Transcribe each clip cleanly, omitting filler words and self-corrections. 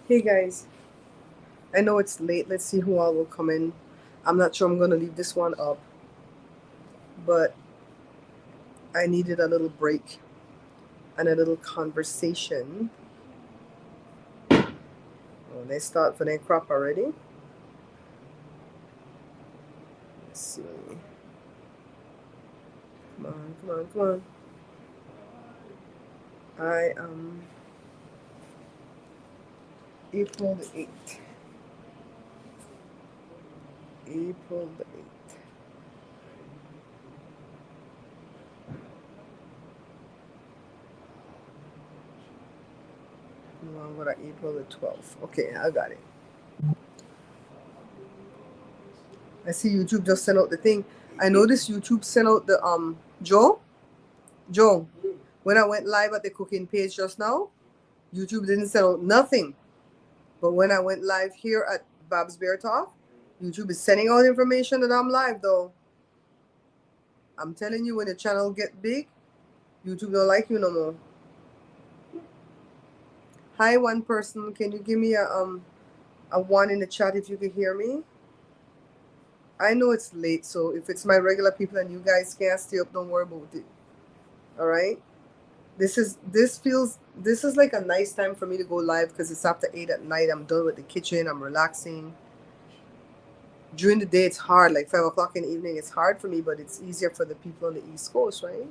Hey guys, I know it's late. Let's see who all will come in. I'm not sure I'm going to leave this one up, but I needed a little break and a little conversation. Oh, they start for their crop already. Let's see. Come on, come on, come on. I am April the 8th. April the 8th. No, I'm going to April the 12th. Okay, I got it. I see YouTube just sent out the thing. I noticed YouTube sent out the Joe, when I went live at the cooking page just now, YouTube didn't send out nothing. But when I went live here at Babs Bear Talk, YouTube is sending out information that I'm live though. I'm telling you, when the channel get big, YouTube don't like you no more. Hi, one person. Can you give me a one in the chat if you can hear me? I know it's late, so if it's my regular people and you guys can't stay up, don't worry about it. All right. This is like a nice time for me to go live because it's after 8 at night. I'm done with the kitchen. I'm relaxing. During the day it's hard, like 5 o'clock in the evening it's hard for me, but it's easier for the people on the East Coast, right?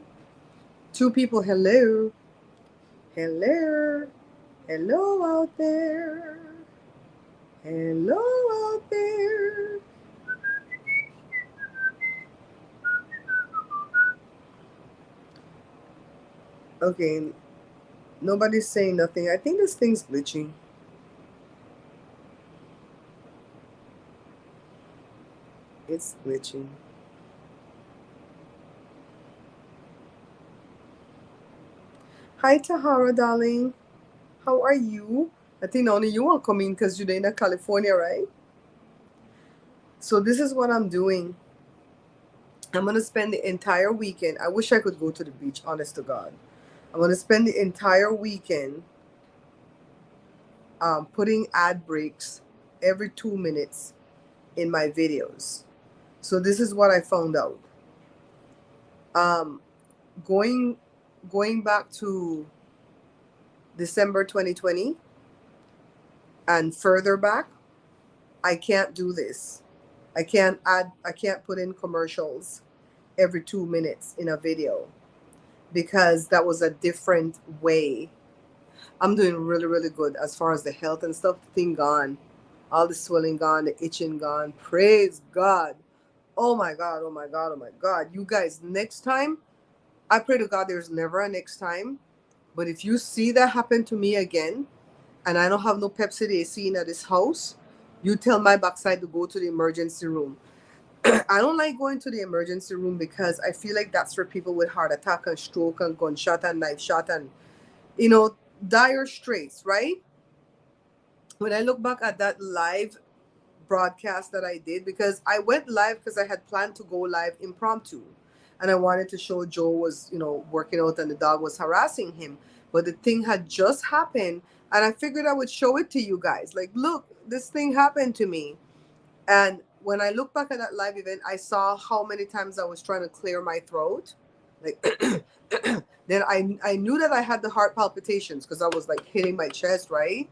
Two people, hello. Hello. Hello out there. Hello out there. Okay, nobody's saying nothing. I think this thing's glitching. It's glitching. Hi Tahara, darling. How are you? I think only you are coming because you're in California, right? So this is what I'm doing. I'm gonna spend the entire weekend. I wish I could go to the beach, honest to God. I'm gonna spend the entire weekend putting ad breaks every 2 minutes in my videos. So this is what I found out. Um, going going back to December 2020 and further back, I can't do this. I can't put in commercials every 2 minutes in a video because that was a different way. I'm doing really, really good as far as the health and stuff. The thing gone. All the swelling gone, the itching gone. Praise God. Oh my God, oh my God, oh my God. You guys, next time, I pray to God there's never a next time. But if you see that happen to me again, and I don't have no Pepsi AC in at this house, you tell my backside to go to the emergency room. I don't like going to the emergency room because I feel like that's for people with heart attack and stroke and gunshot and knife shot and, you know, dire straits, right? When I look back at that live broadcast that I did, because I went live because I had planned to go live impromptu and I wanted to show Joe was, working out and the dog was harassing him. But the thing had just happened and I figured I would show it to you guys. Like, look, this thing happened to me. And when I look back at that live event, I saw how many times I was trying to clear my throat. Like, then I knew that I had the heart palpitations because I was like hitting my chest, right?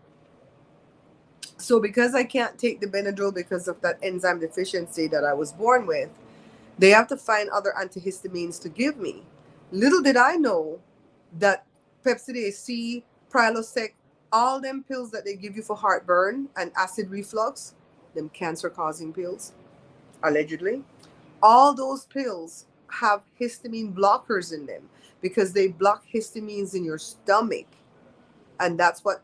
So because I can't take the Benadryl because of that enzyme deficiency that I was born with, they have to find other antihistamines to give me. Little did I know that Pepcid C, Prilosec, all them pills that they give you for heartburn and acid reflux, them cancer-causing pills, allegedly, all those pills have histamine blockers in them because they block histamines in your stomach, and that's what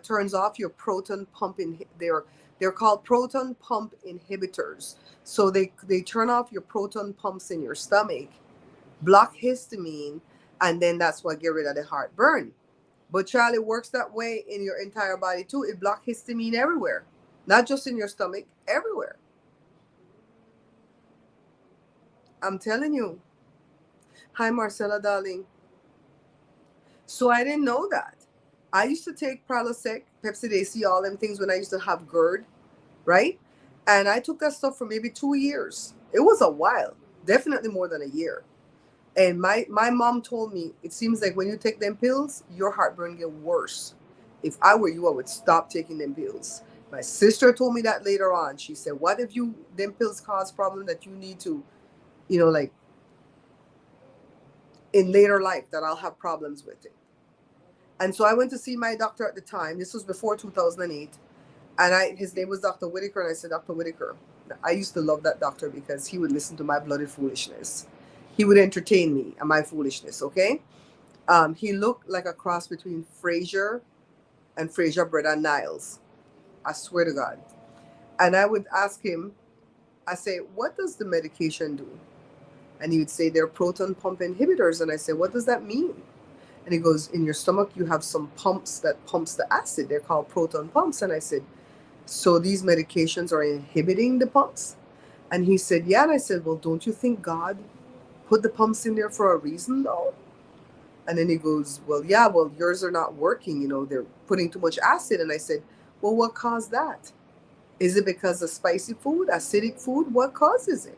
turns off your proton pump they're called proton pump inhibitors. So they turn off your proton pumps in your stomach, block histamine, and then that's what get rid of the heartburn. But Charlie, works that way in your entire body too. It blocks histamine everywhere, not just in your stomach, everywhere. I'm telling you. Hi Marcella, darling. So I didn't know that. I used to take Prilosec, Pepsi Daisy, all them things when I used to have GERD, right? And I took that stuff for maybe 2 years. It was a while, definitely more than a year. And my mom told me it seems like when you take them pills, your heartburn get worse. If I were you, I would stop taking them pills. My sister told me that later on. She said, "What if you them pills cause problem that you need to, like in later life that I'll have problems with it." And so I went to see my doctor at the time. This was before 2008, and his name was Dr. Whitaker, and I said, "Dr. Whitaker." I used to love that doctor because he would listen to my bloody foolishness. He would entertain me and my foolishness. Okay. He looked like a cross between Fraser and Fraser Bread and Niles. I swear to God. And I would ask him, I say, "What does the medication do?" And he would say, "They're proton pump inhibitors." And I say, "What does that mean?" And he goes, "In your stomach, you have some pumps that pumps the acid. They're called proton pumps." And I said, "So these medications are inhibiting the pumps?" And he said, "Yeah." And I said, "Well, don't you think God put the pumps in there for a reason, though?" And then he goes, "Well, yeah, well, yours are not working. They're putting too much acid." And I said, "Well, what caused that? Is it because of spicy food, acidic food? What causes it?"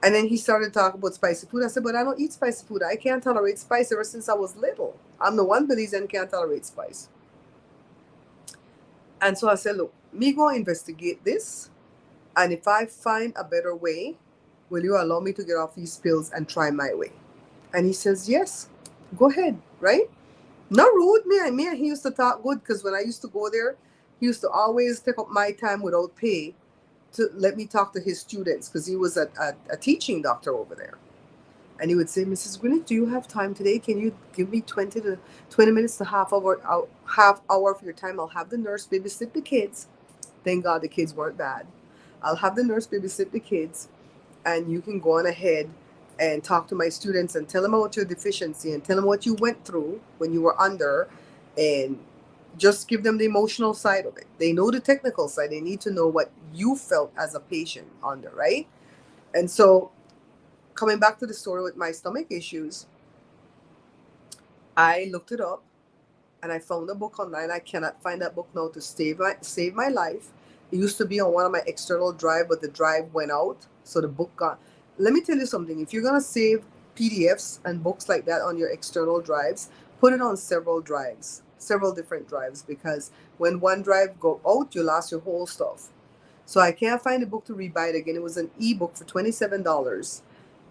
And then he started talking about spicy food. I said, "But I don't eat spicy food. I can't tolerate spice ever since I was little. I'm the one believes and can't tolerate spice." And so I said, "Look, me go investigate this. And if I find a better way, will you allow me to get off these pills and try my way?" And he says, "Yes, go ahead," right? Not rude. Me and he used to talk good because when I used to go there, he used to always take up my time without pay to let me talk to his students because he was a teaching doctor over there. And he would say, "Mrs. Gwyneth, do you have time today? Can you give me 20 minutes to half hour of your time? I'll have the nurse babysit the kids." Thank God the kids weren't bad. "I'll have the nurse babysit the kids, and you can go on ahead and talk to my students and tell them about your deficiency and tell them what you went through when you were under, and just give them the emotional side of it. They know the technical side. They need to know what you felt as a patient under, right?" And so, coming back to the story with my stomach issues, I looked it up and I found a book online. I cannot find that book now to save my life. It used to be on one of my external drive, but the drive went out, so the book got. Let me tell you something. If you're gonna save PDFs and books like that on your external drives, put it on several drives, several different drives, because when one drive go out, you lost your whole stuff. So I can't find the book to rebuy it again. It was an ebook for $27,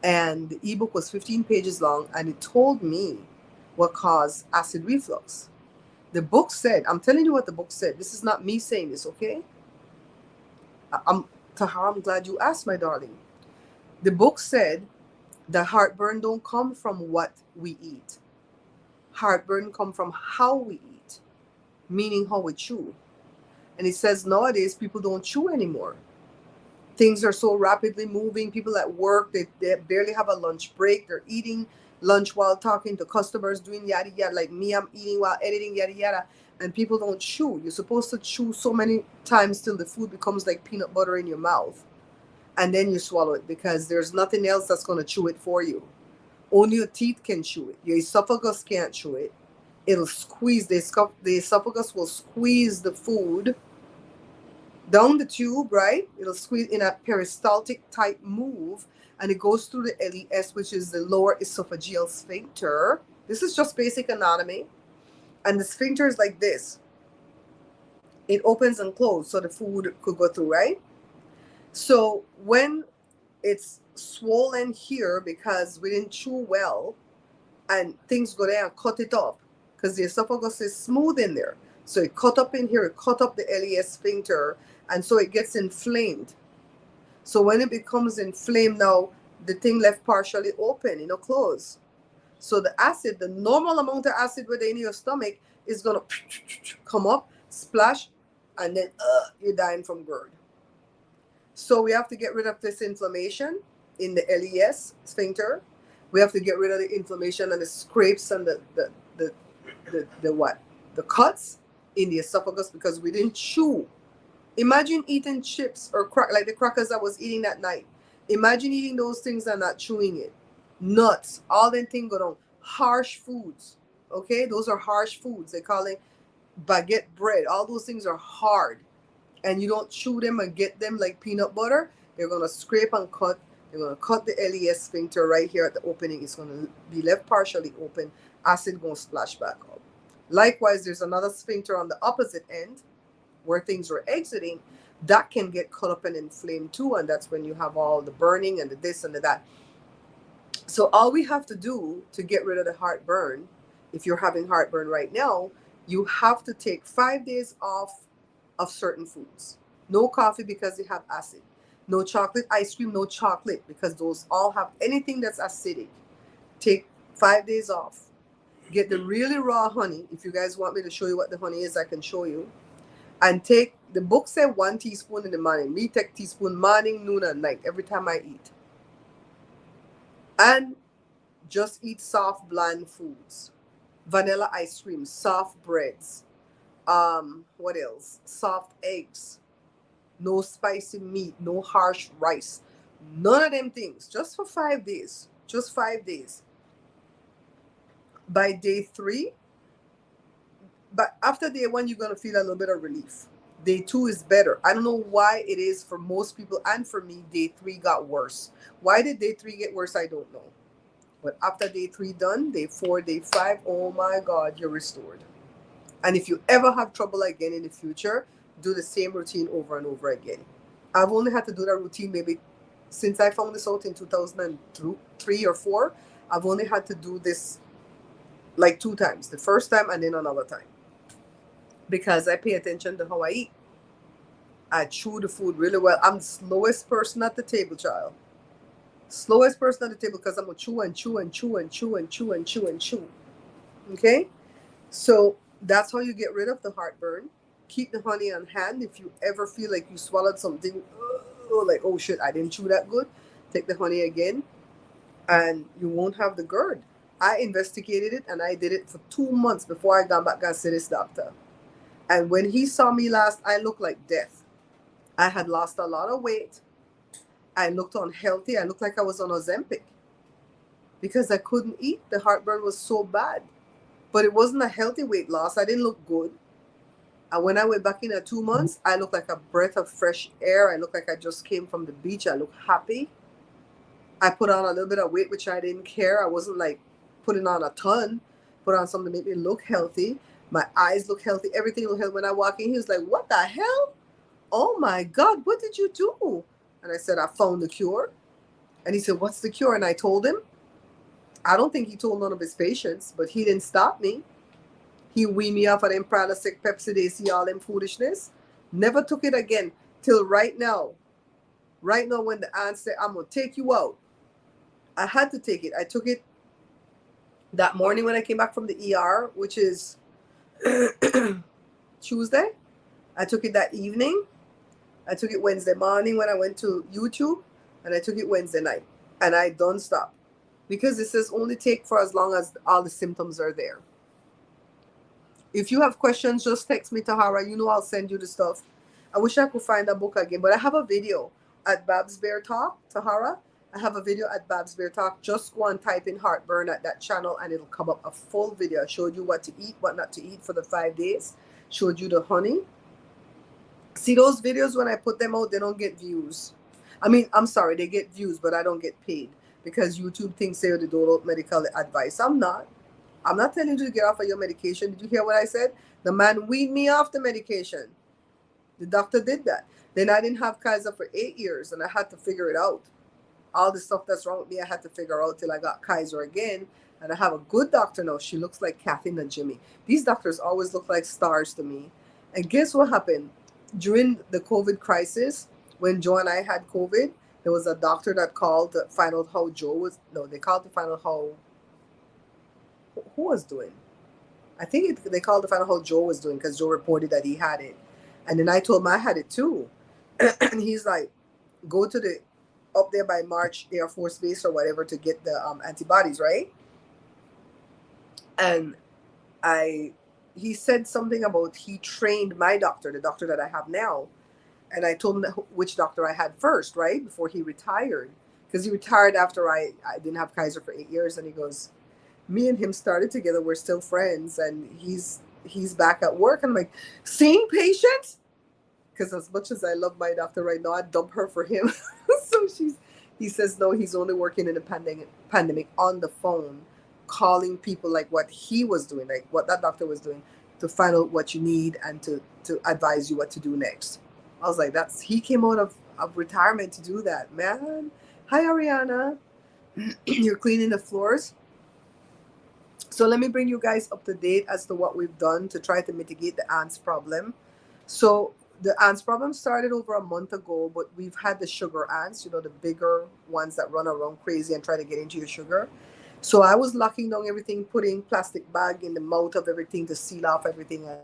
and the ebook was 15 pages long, and it told me what caused acid reflux. The book said, I'm telling you what the book said. This is not me saying this, okay? I'm Tahar, I'm glad you asked, my darling. The book said that heartburn don't come from what we eat. Heartburn come from how we eat, meaning how we chew. And it says nowadays people don't chew anymore. Things are so rapidly moving. People at work, they barely have a lunch break. They're eating lunch while talking to customers, doing yada yada. Like me, I'm eating while editing, yada yada. And people don't chew. You're supposed to chew so many times till the food becomes like peanut butter in your mouth. And then you swallow it because there's nothing else that's going to chew it for you. Only your teeth can chew it. Your esophagus can't chew it. It'll squeeze, the esophagus will squeeze the food down the tube, right? It'll squeeze in a peristaltic type move, and it goes through the LES, which is the lower esophageal sphincter. This is just basic anatomy. And the sphincter is like this. It opens and closes so the food could go through, right? So when it's swollen here because we didn't chew well and things go there and cut it up because the esophagus is smooth in there. So it cut up in here, it cut up the LES sphincter, and so it gets inflamed. So when it becomes inflamed now, the thing left partially open, closed. So the acid, the normal amount of acid within your stomach is going to come up, splash, and then you're dying from GERD. So we have to get rid of this inflammation in the LES sphincter. We have to get rid of the inflammation and the scrapes and the what? The cuts in the esophagus because we didn't chew. Imagine eating chips or crack like the crackers I was eating that night. Imagine eating those things and not chewing it. Nuts, all them things go down. Harsh foods. Okay, those are harsh foods. They call it baguette bread. All those things are hard, and you don't chew them and get them like peanut butter. They're gonna scrape and cut. They're gonna cut the LES sphincter right here at the opening. It's gonna be left partially open. Acid gonna splash back up. Likewise, there's another sphincter on the opposite end where things are exiting. That can get cut up and inflamed too, and that's when you have all the burning and the this and the that. So all we have to do to get rid of the heartburn, if you're having heartburn right now, you have to take 5 days off of certain foods. No coffee because they have acid. No chocolate ice cream, no chocolate because those all have anything that's acidic. Take 5 days off. Get the really raw honey. If you guys want me to show you what the honey is, I can show you. And take, the book said 1 teaspoon in the morning. Me take teaspoon morning, noon, and night every time I eat. And just eat soft, bland foods. Vanilla ice cream, soft breads. What else? Soft eggs. No spicy meat, no harsh rice. None of them things. Just for 5 days. Just 5 days. By day 3, but after day 1, you're going to feel a little bit of relief. Day 2 is better. I don't know why it is for most people, and for me, day 3 got worse. Why did day 3 get worse? I don't know. But after day 3 done, day 4, day 5, oh my God, you're restored. And if you ever have trouble again in the future, do the same routine over and over again. I've only had to do that routine maybe since I found this out in 2003 or 4. I've only had to do this like 2 times. The first time and then another time. Because I pay attention to how I eat. I chew the food really well. I'm the slowest person at the table, child. Slowest person at the table because I'm going to chew and chew and chew and chew and chew and chew and chew. Okay? So that's how you get rid of the heartburn. Keep the honey on hand. If you ever feel like you swallowed something, like, oh shit, I didn't chew that good, take the honey again and you won't have the GERD. I investigated it and I did it for 2 months before I got back and see this doctor. And when he saw me last, I looked like death. I had lost a lot of weight. I looked unhealthy. I looked like I was on Ozempic because I couldn't eat. The heartburn was so bad. But it wasn't a healthy weight loss. I didn't look good. And when I went back in at 2 months, I looked like a breath of fresh air. I looked like I just came from the beach. I looked happy. I put on a little bit of weight, which I didn't care. I wasn't like putting on a ton. Put on something to make me look healthy. My eyes look healthy. Everything looked healthy. When I walk in, he was like, what the hell? Oh my God, what did you do? And I said, I found the cure. And he said, what's the cure? And I told him. I don't think he told none of his patients, but he didn't stop me. He weaned me off of them Prilosec, Pepsi, all them foolishness. Never took it again till right now. Right now when the aunt said, I'm going to take you out. I had to take it. I took it that morning when I came back from the ER, which is Tuesday. I took it that evening. I took it Wednesday morning when I went to YouTube. And I took it Wednesday night. And I don't stop. Because it says only take for as long as all the symptoms are there. If you have questions, just text me, Tahara. You know I'll send you the stuff. I wish I could find that book again. But I have a video at Babs Bear Talk, Tahara. I have a video at Babs Bear Talk. Just go and type in heartburn at that channel and it'll come up a full video. I showed you what to eat, what not to eat for the 5 days. Showed you the honey. See those videos, when I put them out, they don't get views. I mean, I'm sorry, they get views, but I don't get paid. Because YouTube thinks they don't out medical advice. I'm not. I'm not telling you to get off of your medication. Did you hear what I said? The man weaned me off the medication. The doctor did that. Then I didn't have Kaiser for 8 years, and I had to figure it out. All the stuff that's wrong with me, I had to figure out till I got Kaiser again. And I have a good doctor now. She looks like Kathy and Jimmy. These doctors always look like stars to me. And guess what happened? During the COVID crisis, when Joe and I had COVID, there was a doctor that called to find out how Joe was. No, they called to find out how. Who was doing? I think they called to find out how Joe was doing because Joe reported that he had it. And then I told him I had it too. And he's like, go to the up there by March Air Force Base or whatever to get the antibodies, right? And he said something about he trained my doctor, the doctor that I have now. And I told him which doctor I had first, right? Before he retired. Because he retired after I didn't have Kaiser for 8 years. And he goes, Me and him started together. We're still friends, and he's back at work. I'm like, seeing patients, because as much as I love my doctor right now, I'd dump her for him. So he says no, he's only working in the pandemic on the phone, calling people like what he was doing, like what that doctor was doing, to find out what you need and to advise you what to do next. I was like, he came out of retirement to do that, man. Hi, Ariana. You're cleaning the floors. So let me bring you guys up to date as to what we've done to try to mitigate the ants problem. So the ants problem started over a month ago, but we've had the sugar ants, the bigger ones that run around crazy and try to get into your sugar. So I was locking down everything, putting plastic bag in the mouth of everything to seal off everything. And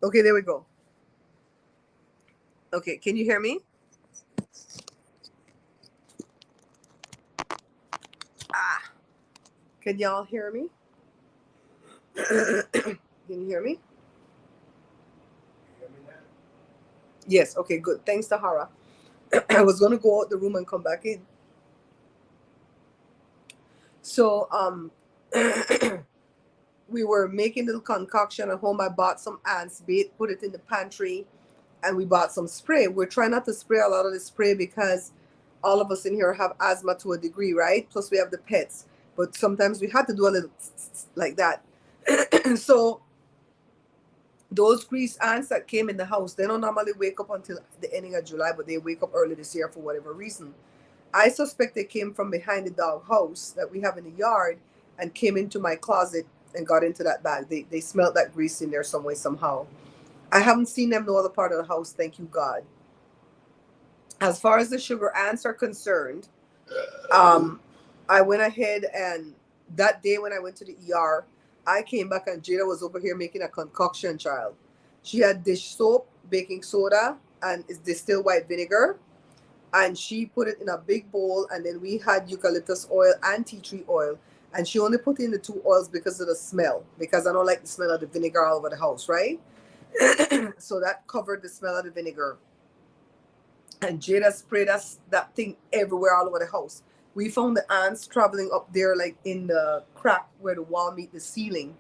okay, there we go. Okay, can you hear me? Ah, can y'all hear me? Can you hear me? Yes, okay, good. Thanks, Tahara. I was gonna go out the room and come back in. So we were making little concoction at home. I bought some ants bait, put it in the pantry, and we bought some spray. We're trying not to spray a lot of the spray because all of us in here have asthma to a degree, right? Plus we have the pets. But sometimes we had to do a little like that. So those grease ants that came in the house, they don't normally wake up until the ending of July, but they wake up early this year for whatever reason. I suspect they came from behind the dog house that we have in the yard and came into my closet and got into that bag. They smelled that grease in there some way, somehow. I haven't seen them no other part of the house, thank you God. As far as the sugar ants are concerned, I went ahead and that day when I went to the ER, I came back and Jada was over here making a concoction, child. She had dish soap, baking soda, and distilled white vinegar, and she put it in a big bowl, and then we had eucalyptus oil and tea tree oil, and she only put in the two oils because of the smell, because I don't like the smell of the vinegar all over the house, right? So that covered the smell of the vinegar, and Jada sprayed us that thing everywhere all over the house. We found the ants traveling up there like in the crack where the wall meet the ceiling,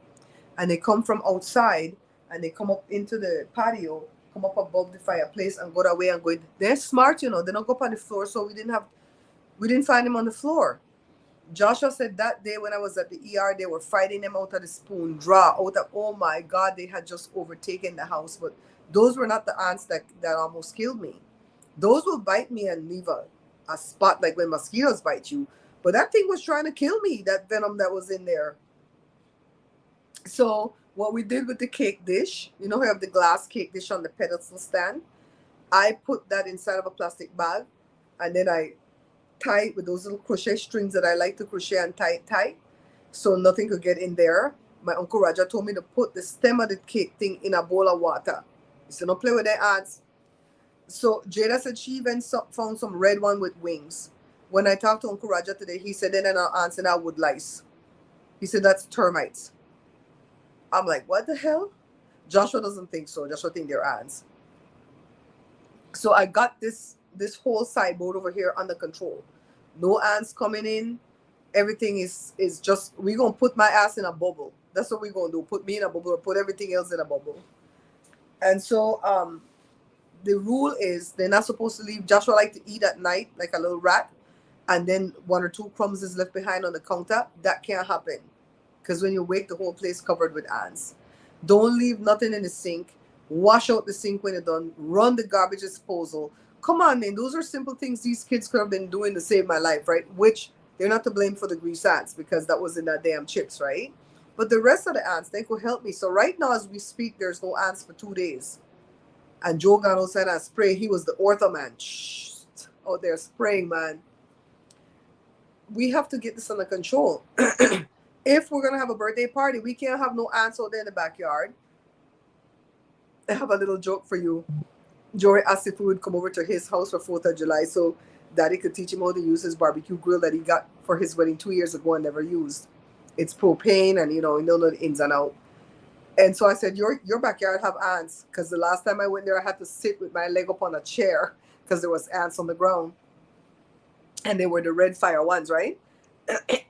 and they come from outside and they come up into the patio, come up above the fireplace and go that way and go. They're smart, they don't go up on the floor, so we didn't find them on the floor. Joshua said that day when I was at the ER, they were fighting them out of the spoon draw. Out of, oh my God, they had just overtaken the house. But those were not the ants that almost killed me. Those will bite me and leave a spot like when mosquitoes bite you. But that thing was trying to kill me, that venom that was in there. So what we did with the cake dish, we have the glass cake dish on the pedestal stand. I put that inside of a plastic bag, and then I tie it with those little crochet strings that I like to crochet and tie it tight so nothing could get in there. My Uncle Raja told me to put the stem of the cake thing in a bowl of water. He said, don't play with their ants. So Jada said she even found some red one with wings. When I talked to Uncle Raja today, he said, then our ants and our wood lice. He said, that's termites. I'm like, what the hell? Joshua doesn't think so. Joshua think they're ants. So I got this whole sideboard over here under control. No ants coming in. Everything is just, we're gonna put my ass in a bubble. That's what we're gonna do. Put me in a bubble or put everything else in a bubble. And so the rule is they're not supposed to leave. Joshua like to eat at night like a little rat, and then one or two crumbs is left behind on the counter. That can't happen, because when you wake, the whole place covered with ants. Don't leave nothing in the sink. Wash out the sink when you're done. Run the garbage disposal. Come on, man. Those are simple things these kids could have been doing to save my life, right? Which they're not to blame for the grease ants because that was in that damn chips, right? But the rest of the ants, they could help me. So right now, as we speak, there's no ants for 2 days. And Joe got outside and spray. He was the ortho man. Shh, out there spraying, man. We have to get this under control. if we're gonna have a birthday party, we can't have no ants out there in the backyard. I have a little joke for you. Jory asked if we would come over to his house for 4th of July so Daddy could teach him how to use his barbecue grill that he got for his wedding 2 years ago and never used. It's propane and you don't know the ins and out. And so I said, your backyard have ants, because the last time I went there, I had to sit with my leg up on a chair because there was ants on the ground, and they were the red fire ones, right?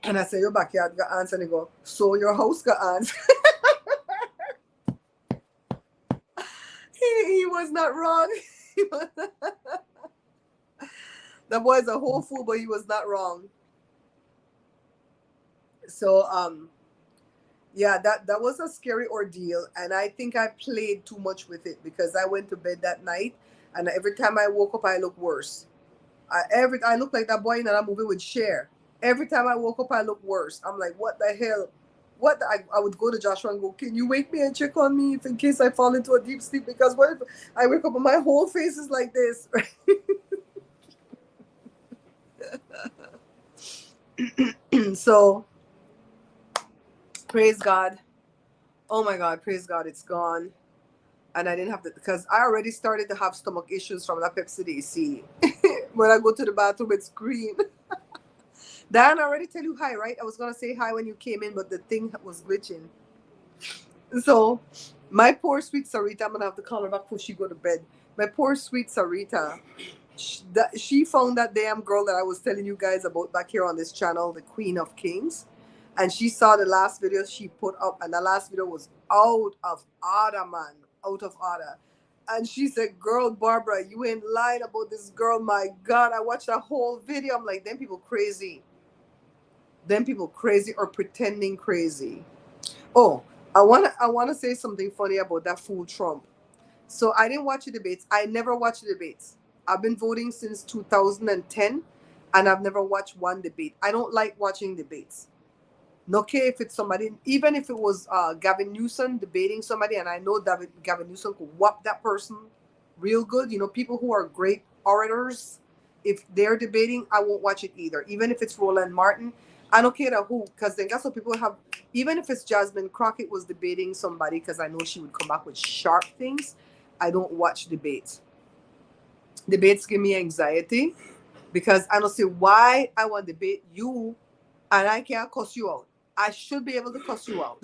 And I said, your backyard got ants, and they go, so your house got ants. he was not wrong. That boy's a whole fool, but he was not wrong. So yeah, that was a scary ordeal, and I think I played too much with it because I went to bed that night, and every time I woke up, I looked worse. I looked like that boy in that movie with Cher. Every time I woke up, I looked worse. I'm like, what the hell? I would go to Joshua and go, can you wake me and check on me if in case I fall into a deep sleep? Because what if I wake up and my whole face is like this? So, praise God. Oh my God, praise God, it's gone. And I didn't have to, because I already started to have stomach issues from that Pepsi DC. When I go to the bathroom, it's green. Dan, I already tell you hi, right? I was going to say hi when you came in, but the thing was glitching. So, my poor sweet Sarita, I'm going to have to call her back before she go to bed. My poor sweet Sarita, she found that damn girl that I was telling you guys about back here on this channel, the Queen of Kings. And she saw the last video she put up, and the last video was out of order, man. Out of order. And she said, girl, Barbara, you ain't lied about this girl. My God, I watched that whole video. I'm like, them people crazy. Them people crazy or pretending crazy. Oh, I wanna say something funny about that fool Trump. So I didn't watch the debates. I never watched the debates. I've been voting since 2010, and I've never watched one debate. I don't like watching debates. No care if it's somebody, even if it was Gavin Newsom debating somebody, and I know that Gavin Newsom could whop that person real good. You know, people who are great orators, if they're debating, I won't watch it either. Even if it's Roland Martin, I don't care who, because then that's what people have. Even if it's Jasmine Crockett was debating somebody, because I know she would come back with sharp things, I don't watch debates. Debates give me anxiety because I don't see why I want to debate you and I can't cuss you out. I should be able to cuss you out.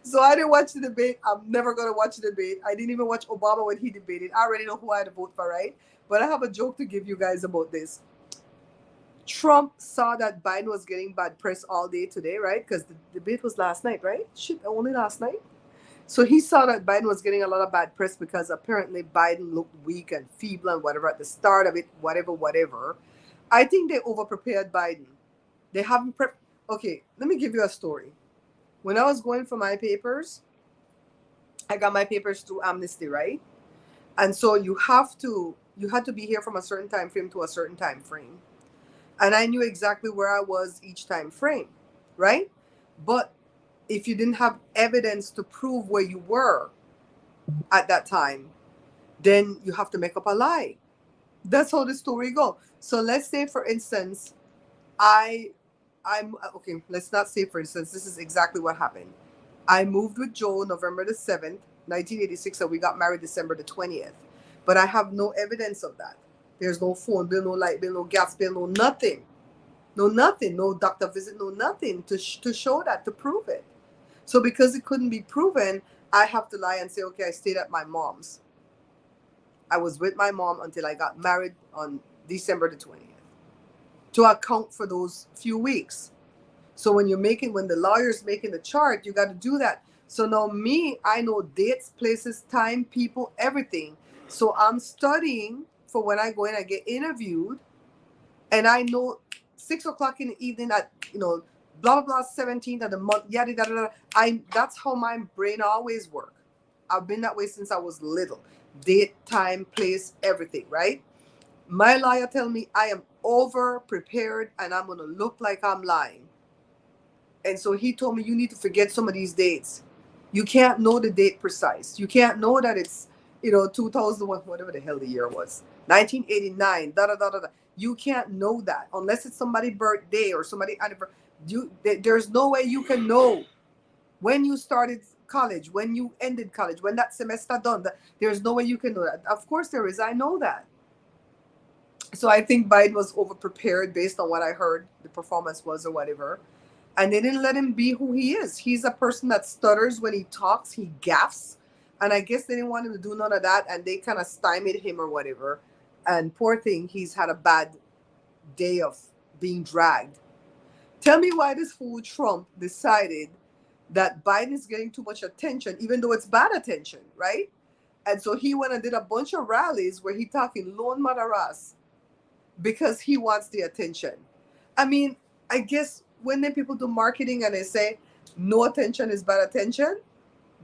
So I didn't watch the debate. I'm never going to watch the debate. I didn't even watch Obama when he debated. I already know who I had to vote for, right? But I have a joke to give you guys about this. Trump saw that Biden was getting bad press all day today, right? Because the debate was last night, right? Shit, only last night. So he saw that Biden was getting a lot of bad press because apparently Biden looked weak and feeble and whatever at the start of it, whatever. I think they overprepared Biden. They haven't prepped. Okay, let me give you a story. When I was going for my papers, I got my papers through Amnesty, right? And so you had to be here from a certain time frame to a certain time frame. And I knew exactly where I was each time frame, right? But if you didn't have evidence to prove where you were at that time, then you have to make up a lie. That's how the story goes. So let's say, for instance, I'm okay. Let's not say, for instance, this is exactly what happened. I moved with Joe November the 7th, 1986, and we got married December the 20th. But I have no evidence of that. There's no phone bill, no light bill, no gas bill, no nothing. No nothing, no doctor visit, no nothing to show that, to prove it. So because it couldn't be proven, I have to lie and say, okay, I stayed at my mom's. I was with my mom until I got married on December the 20th to account for those few weeks. So when the lawyer's making the chart, you got to do that. So now I know dates, places, time, people, everything. So I'm studying for when I go in and get interviewed, and I know 6 o'clock in the evening at, blah, blah, blah, 17th of the month, yada, yada, yada. That's how my brain always works. I've been that way since I was little. Date, time, place, everything, right? My lawyer tell me I am over prepared and I'm going to look like I'm lying. And so he told me, you need to forget some of these dates. You can't know the date precise. You can't know that it's you know, 2001, whatever the hell the year was, 1989, da da da da da. You can't know that unless it's somebody's birthday or somebody anniversary. There's no way you can know when you started college, when you ended college, when that semester done. There's no way you can know that. Of course there is. I know that. So I think Biden was over prepared based on what I heard the performance was or whatever. And they didn't let him be who he is. He's a person that stutters when he talks, he gaffs. And I guess they didn't want him to do none of that, and they kind of stymied him or whatever. And poor thing, he's had a bad day of being dragged. Tell me why this fool Trump decided that Biden is getting too much attention, even though it's bad attention, right? And so he went and did a bunch of rallies where he talking lone madaras because he wants the attention. I mean, I guess when then people do marketing and they say no attention is bad attention,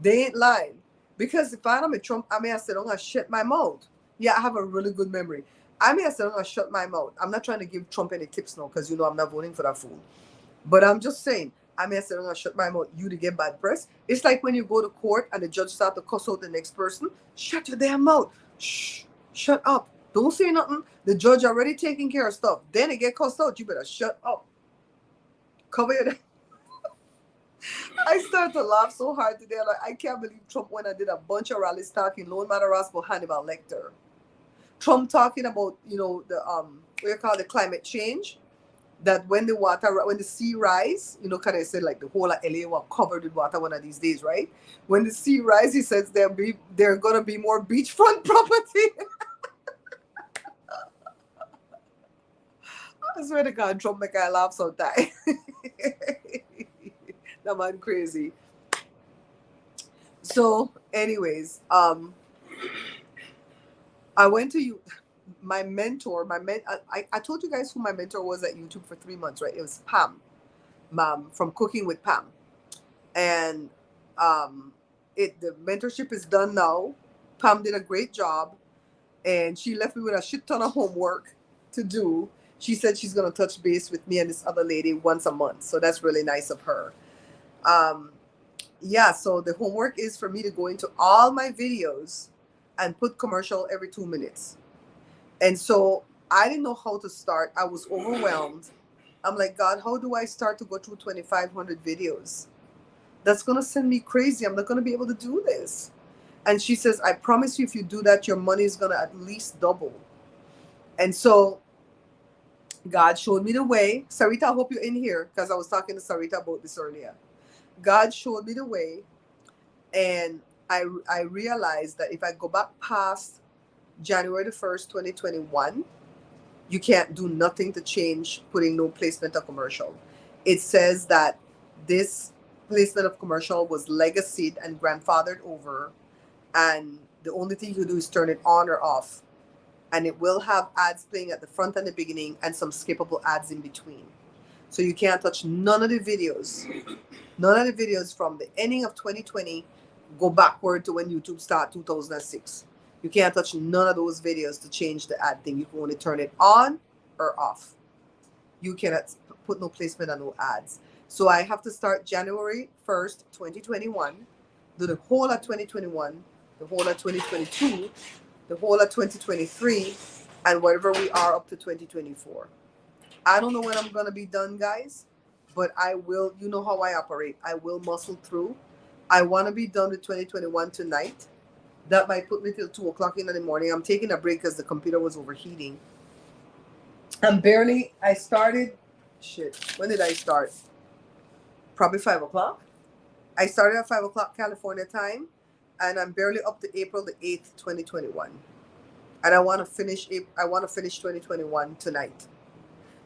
they ain't lying. Because if I'm a Trump, I may have said, I'm going to shut my mouth. Yeah, I have a really good memory. I may have said, I'm going to shut my mouth. I'm not trying to give Trump any tips now because, you know, I'm not voting for that fool. But I'm just saying, I may have said, I'm going to shut my mouth. You to get bad press. It's like when you go to court and the judge start to cuss out the next person. Shut your damn mouth. Shh. Shut up. Don't say nothing. The judge already taking care of stuff. Then it get cussed out. You better shut up. Cover your... I started to laugh so hard today. Like, I can't believe Trump went and did a bunch of rallies talking Lone Madaras for Hannibal Lecter. Trump talking about, you know, the what you call the climate change. That when the sea rise, you know, kind of said like the whole of LA was covered with water one of these days, right? When the sea rise, he says there gonna be more beachfront property. I swear to God, Trump make I laugh so die. That man crazy. So, anyways, I went to my mentor. I told you guys who my mentor was at YouTube for 3 months, right? It was Pam, Mom from Cooking with Pam, and the mentorship is done now. Pam did a great job, and she left me with a shit ton of homework to do. She said she's gonna touch base with me and this other lady once a month, so that's really nice of her. Yeah, so the homework is for me to go into all my videos and put commercial every 2 minutes. And so I didn't know how to start. I was overwhelmed. I'm like, God, how do I start to go through 2,500 videos? That's going to send me crazy. I'm not going to be able to do this. And she says, I promise you, if you do that, your money is going to at least double. And so God showed me the way. Sarita, I hope you're in here because I was talking to Sarita about this earlier. God showed me the way, and I realized that if I go back past January the 1st, 2021, you can't do nothing to change putting no placement of commercial. It says that this placement of commercial was legacied and grandfathered over, and the only thing you can do is turn it on or off, and it will have ads playing at the front and the beginning and some skippable ads in between. So you can't touch none of the videos. None of the videos from the ending of 2020 go backward to when YouTube started 2006. You can't touch none of those videos to change the ad thing. You can only turn it on or off. You cannot put no placement on no ads. So I have to start January 1st, 2021, do the whole of 2021, the whole of 2022, the whole of 2023, and wherever we are up to 2024. I don't know when I'm going to be done, guys. But I will, you know how I operate. I will muscle through. I want to be done with 2021 tonight. That might put me till 2 o'clock in the morning. I'm taking a break because the computer was overheating. I started, when did I start? Probably 5 o'clock. I started at 5 o'clock California time, and I'm barely up to April the 8th, 2021. And I want to finish 2021 tonight.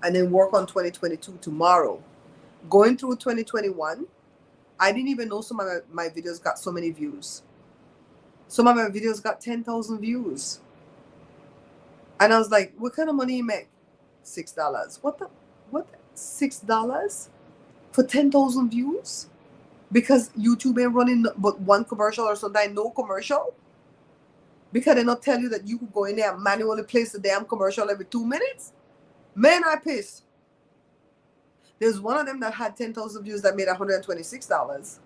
And then work on 2022 tomorrow. Going through 2021, I didn't even know some of my videos got so many views. Some of my videos got 10,000 views. And I was like, what kind of money you make? $6. What? $6 for 10,000 views? Because YouTube ain't running but one commercial or sometimes no commercial? Because they not tell you that you could go in there and manually place the damn commercial every 2 minutes? Man, I pissed. There's one of them that had 10,000 views that made $126.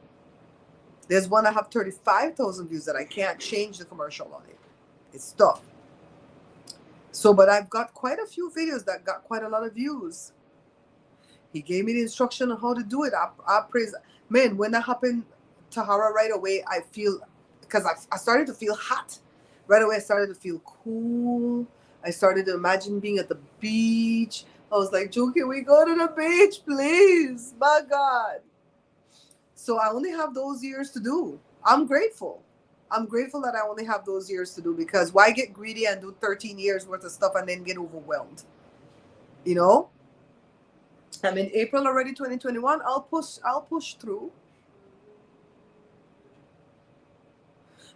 There's one that have 35,000 views that I can't change the commercial on it. It's stuck. So, but I've got quite a few videos that got quite a lot of views. He gave me the instruction on how to do it. I praise, man. When that happened, Tahara, right away, I feel, because I started to feel hot. Right away, I started to feel cool. I started to imagine being at the beach. I was like, Joe, can we go to the beach, please? My God. So I only have those years to do. I'm grateful. I'm grateful that I only have those years to do, because why get greedy and do 13 years worth of stuff and then get overwhelmed? You know? I'm in April already, 2021. I'll push through.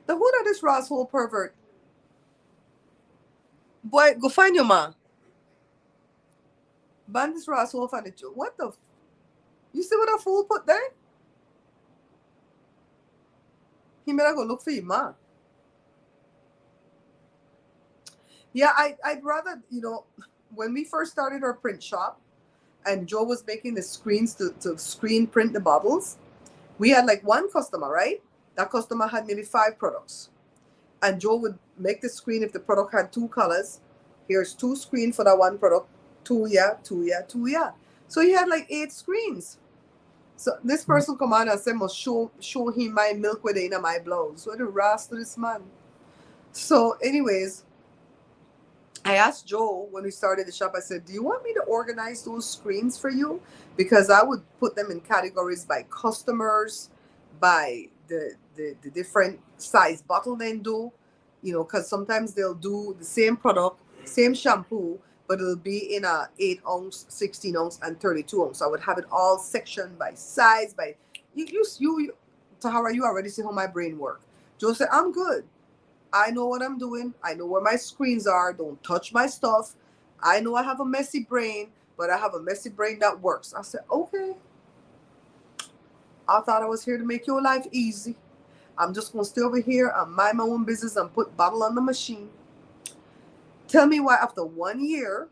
The who that this rascal pervert? Boy, go find your ma. Ban this rascal find it. What the? You see what a fool put there? He better go look for your ma. Yeah, I'd rather, when we first started our print shop and Joe was making the screens to screen print the bottles, we had like one customer, right? That customer had maybe 5 products. And Joe would make the screen if the product had 2 colors. Here's 2 screens for that one product. 2, yeah, 2, yeah, 2, yeah. So he had like 8 screens. So this person come on and say, must show him my milk with in my blouse. What the rest to this man? So anyways, I asked Joe when we started the shop, I said, do you want me to organize those screens for you? Because I would put them in categories by customers, by the different size bottle they do, because sometimes they'll do the same product, same shampoo, but it'll be in a 8 ounce, 16 ounce, and 32 ounce. So I would have it all sectioned by size, by, Tahara, you already see how my brain works. Joe said, I'm good. I know what I'm doing. I know where my screens are. Don't touch my stuff. I know I have a messy brain, but I have a messy brain that works. I said, okay. I thought I was here to make your life easy. I'm just going to stay over here and mind my own business and put bottle on the machine. Tell me why after 1 year,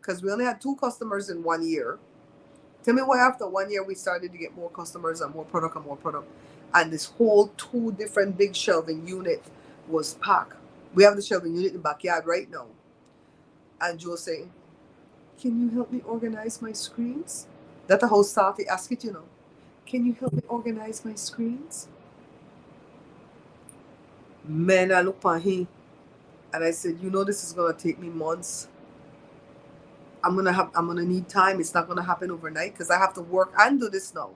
because we only had 2 customers in 1 year. Tell me why after 1 year we started to get more customers and more product and more product. And this whole 2 different big shelving unit was packed. We have the shelving unit in the backyard right now. And Joe saying, can you help me organize my screens? That's how Safi ask it, Can you help me organize my screens? Man, I look at him and I said, this is gonna take me months. I'm gonna need time. It's not gonna happen overnight because I have to work and do this now.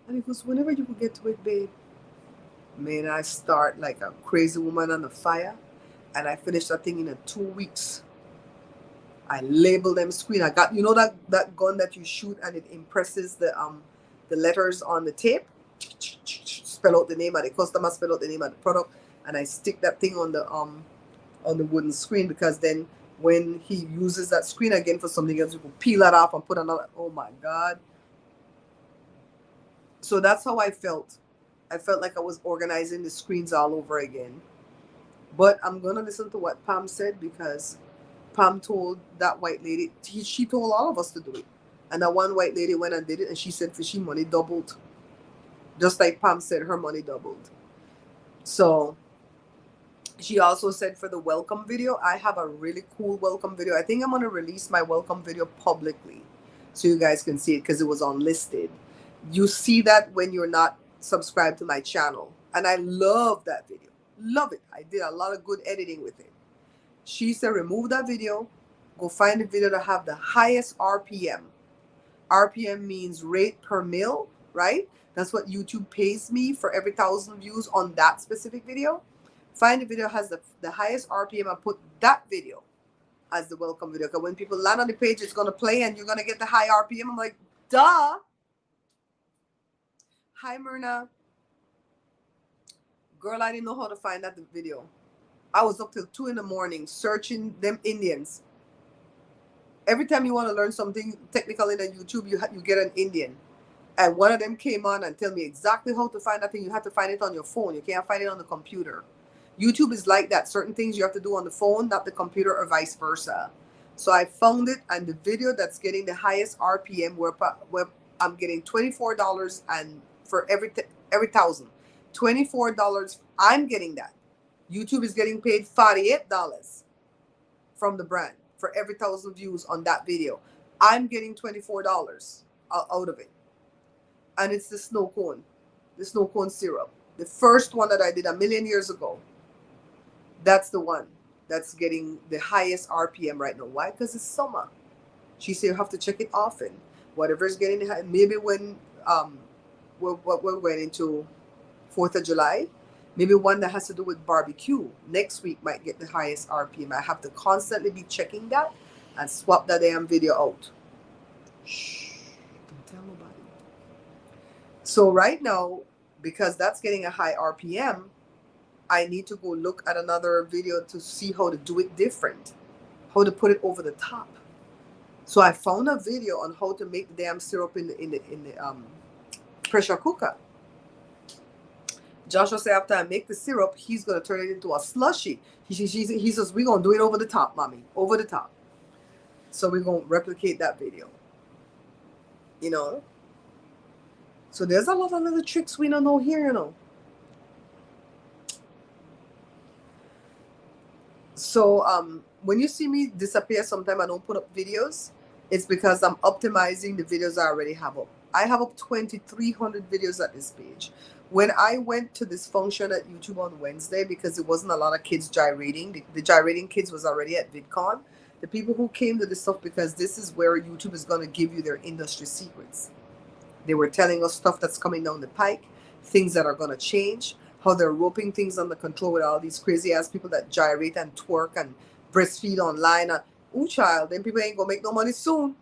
And he goes, whenever you could get to it, babe. Man, I start like a crazy woman on the fire, and I finish that thing in 2 weeks. I label them screen. I got that gun that you shoot and it impresses the letters on the tape. Spell out the name of the customer, spell out the name of the product, and I stick that thing on the wooden screen, because then when he uses that screen again for something else, you can peel that off and put another. Oh my God. So that's how I felt. I felt like I was organizing the screens all over again. But I'm going to listen to what Pam said, because Pam told that white lady, she told all of us to do it. And that one white lady went and did it, and she said she money doubled. Just like Pam said, her money doubled. So she also said for the welcome video, I have a really cool welcome video. I think I'm going to release my welcome video publicly so you guys can see it, because it was unlisted. You see that when you're not subscribed to my channel. And I love that video. Love it. I did a lot of good editing with it. She said, remove that video. Go find the video that have the highest RPM. RPM means rate per mil, right? That's what YouTube pays me for every 1,000 views on that specific video. Find the video has the highest RPM and put that video as the welcome video. Because when people land on the page, it's going to play and you're going to get the high RPM. I'm like, duh. Hi, Myrna. Girl, I didn't know how to find that video. I was up till 2 in the morning searching them Indians. Every time you want to learn something technical in a YouTube, you get an Indian. And one of them came on and tell me exactly how to find that thing. You have to find it on your phone. You can't find it on the computer. YouTube is like that. Certain things you have to do on the phone, not the computer, or vice versa. So I found it, and the video that's getting the highest RPM, where I'm getting $24 and for every 1,000. $24. I'm getting that. YouTube is getting paid $48 from the brand for every 1,000 views on that video. I'm getting $24 out of it. And it's the snow cone syrup. The first one that I did 1,000,000 years ago. That's the one that's getting the highest RPM right now. Why? Because it's summer. She said you have to check it often. Whatever's getting high, maybe when we're going into 4th of July, maybe one that has to do with barbecue next week might get the highest RPM. I have to constantly be checking that and swap that damn video out. Shh, don't tell nobody. So right now, because that's getting a high RPM, I need to go look at another video to see how to do it different, how to put it over the top. So I found a video on how to make the damn syrup in the pressure cooker. Joshua said after I make the syrup, he's gonna turn it into a slushy. He says we're gonna do it over the top, mommy, over the top. So we're gonna replicate that video. You know. So there's a lot of little tricks we don't know here, you know. So when you see me disappear sometime, I don't put up videos, it's because I'm optimizing the videos I already have up. I have up 2,300 videos at this page. When I went to this function at YouTube on Wednesday, because there wasn't a lot of kids gyrating, the gyrating kids was already at VidCon. The people who came to this stuff, because this is where YouTube is going to give you their industry secrets. They were telling us stuff that's coming down the pike, things that are going to change, how they're roping things under control with all these crazy ass people that gyrate and twerk and breastfeed online. And, ooh, child, them people ain't going to make no money soon.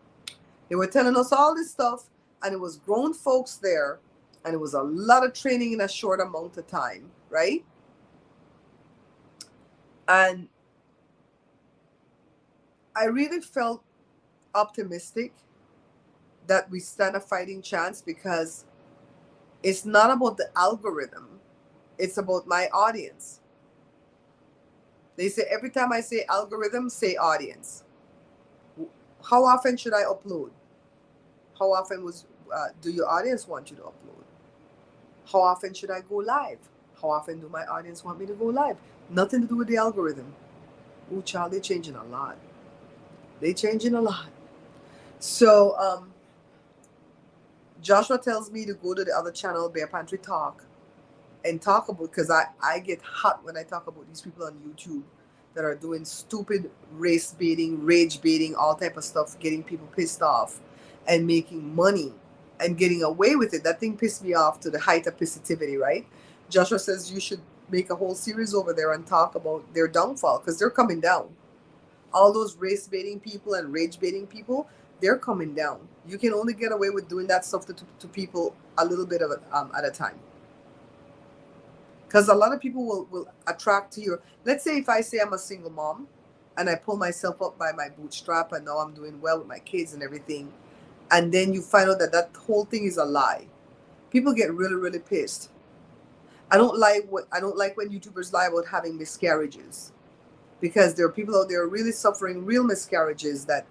They were telling us all this stuff, and it was grown folks there, and it was a lot of training in a short amount of time, right? And I really felt optimistic that we stand a fighting chance, because it's not about the algorithm. It's about my audience. They say every time I say algorithm, say audience. How often should I upload? How often do your audience want you to upload? How often should I go live? How often do my audience want me to go live? Nothing to do with the algorithm. Ooh, child, they're changing a lot. They're changing a lot. So Joshua tells me to go to the other channel, Bear Pantry Talk, and talk about, because I get hot when I talk about these people on YouTube that are doing stupid race baiting, rage baiting, all type of stuff, getting people pissed off and making money and getting away with it. That thing pissed me off to the height of positivity, right? Joshua says you should make a whole series over there and talk about their downfall, because they're coming down. All those race baiting people and rage baiting people, they're coming down. You can only get away with doing that stuff to people a little bit of it at a time. Because a lot of people will attract to you. Let's say if I say I'm a single mom and I pull myself up by my bootstrap and now I'm doing well with my kids and everything, and then you find out that that whole thing is a lie. People get really, really pissed. I don't like when YouTubers lie about having miscarriages, because there are people out there really suffering real miscarriages that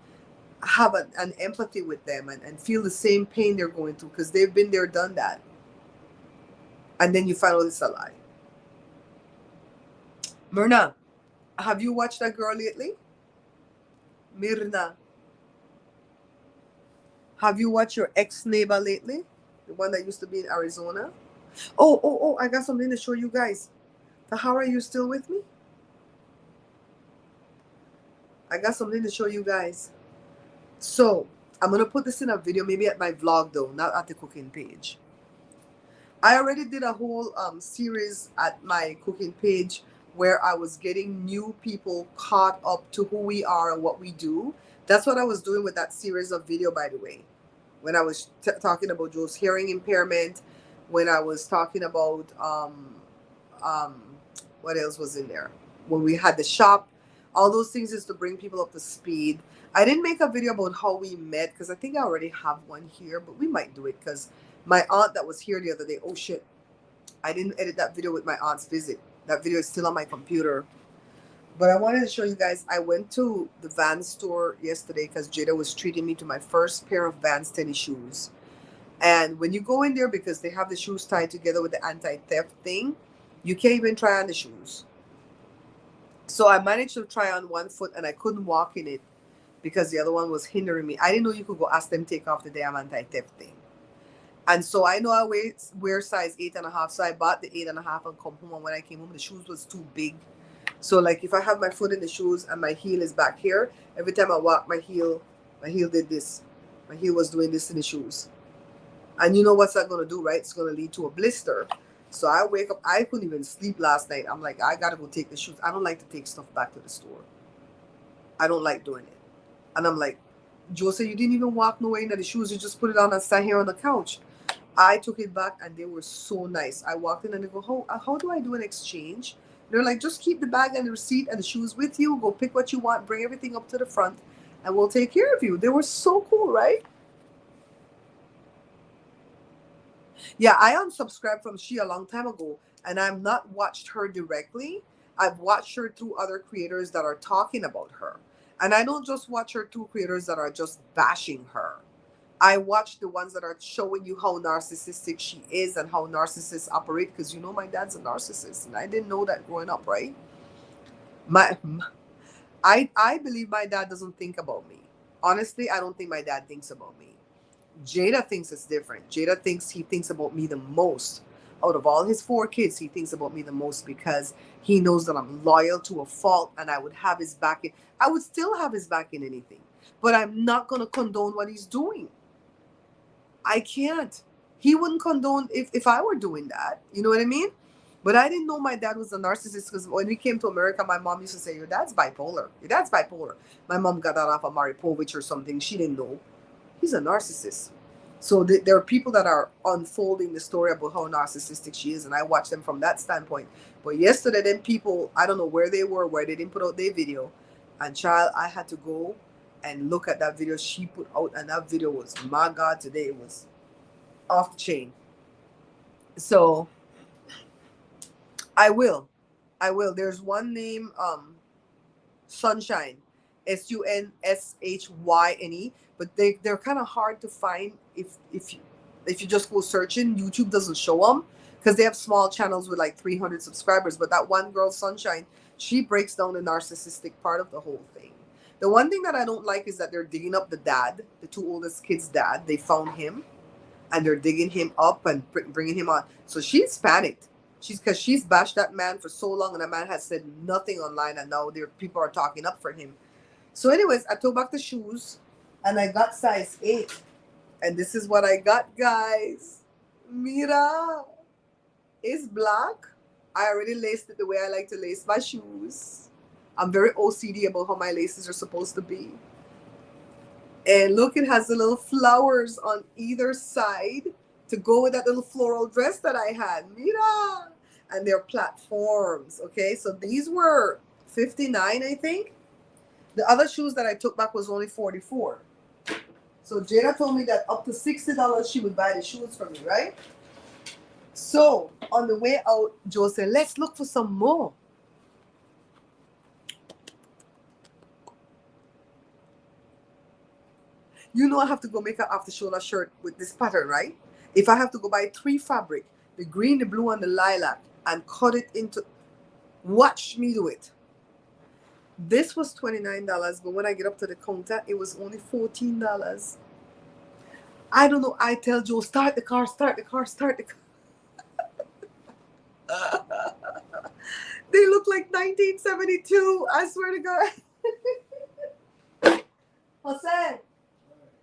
have an empathy with them and feel the same pain they're going through, because they've been there, done that. And then you find out it's a lie. Myrna, have you watched that girl lately? Myrna, have you watched your ex-neighbor lately? The one that used to be in Arizona? Oh, I got something to show you guys. Tahara, are you still with me? I got something to show you guys. So, I'm going to put this in a video, maybe at my vlog though, not at the cooking page. I already did a whole series at my cooking page where I was getting new people caught up to who we are and what we do. That's what I was doing with that series of video, by the way. When I was talking about Joe's hearing impairment, when I was talking about, what else was in there? When we had the shop, all those things is to bring people up to speed. I didn't make a video about how we met, because I think I already have one here, but we might do it, because my aunt that was here the other day, oh shit, I didn't edit that video with my aunt's visit. That video is still on my computer. But I wanted to show you guys, I went to the Vans store yesterday because Jada was treating me to my first pair of Vans tennis shoes. And when you go in there, because they have the shoes tied together with the anti-theft thing, you can't even try on the shoes. So I managed to try on one foot and I couldn't walk in it because the other one was hindering me. I didn't know you could go ask them take off the damn anti-theft thing. And so I know I wear size 8.5. So I bought the 8.5 and come home. And when I came home, the shoes was too big. So like if I have my foot in the shoes and my heel is back here, every time I walk, my heel did this. My heel was doing this in the shoes. And you know what's that gonna do, right? It's gonna lead to a blister. So I wake up, I couldn't even sleep last night. I'm like, I gotta go take the shoes. I don't like to take stuff back to the store. I don't like doing it. And I'm like, Joe said, you didn't even walk nowhere into the shoes. You just put it on and sat here on the couch. I took it back and they were so nice. I walked in and they go, how do I do an exchange? They're like, just keep the bag and the receipt and the shoes with you. Go pick what you want. Bring everything up to the front and we'll take care of you. They were so cool, right? Yeah, I unsubscribed from she a long time ago, and I've not watched her directly. I've watched her through other creators that are talking about her. And I don't just watch her through creators that are just bashing her. I watch the ones that are showing you how narcissistic she is and how narcissists operate, because you know my dad's a narcissist, and I didn't know that growing up, right? I believe my dad doesn't think about me. Honestly, I don't think my dad thinks about me. Jada thinks it's different. Jada thinks he thinks about me the most. Out of all his 4 kids, he thinks about me the most because he knows that I'm loyal to a fault and I would have his back in. I would still have his back in anything. But I'm not going to condone what he's doing. I can't. He wouldn't condone if I were doing that. You know what I mean? But I didn't know my dad was a narcissist because when we came to America, my mom used to say, your dad's bipolar. Your dad's bipolar. My mom got that off of Maury Povich or something. She didn't know. He's a narcissist. So there are people that are unfolding the story about how narcissistic she is, and I watch them from that standpoint. But yesterday, then people, I don't know where they were, where they didn't put out their video, and child, I had to go and look at that video she put out, and that video was, my God, today it was off the chain. So I will. There's one name, Sunshine, Sunshine, but they're kind of hard to find if you just go searching. YouTube doesn't show them because they have small channels with like 300 subscribers. But that one girl, Sunshine, she breaks down the narcissistic part of the whole thing. The one thing that I don't like is that they're digging up the dad, the 2 oldest kids' dad. They found him, and they're digging him up and bringing him on. So she's panicked. Because she's bashed that man for so long, and that man has said nothing online, and now people are talking up for him. So anyways, I took back the shoes and I got size 8. And this is what I got, guys. Mira. It's black. I already laced it the way I like to lace my shoes. I'm very OCD about how my laces are supposed to be. And look, it has the little flowers on either side to go with that little floral dress that I had. Mira. And they're platforms, okay? So these were $59, I think. The other shoes that I took back was only $44. So Jada told me that up to $60 she would buy the shoes for me, right? So on the way out, Joe said, let's look for some more. You know I have to go make an after-shoulder shirt with this pattern, right? If I have to go buy 3 fabric, the green, the blue, and the lilac, and cut it into... Watch me do it. This was $29, but when I get up to the counter, it was only $14. I don't know. I tell Joe, start the car. They look like 1972. I swear to God. Jose,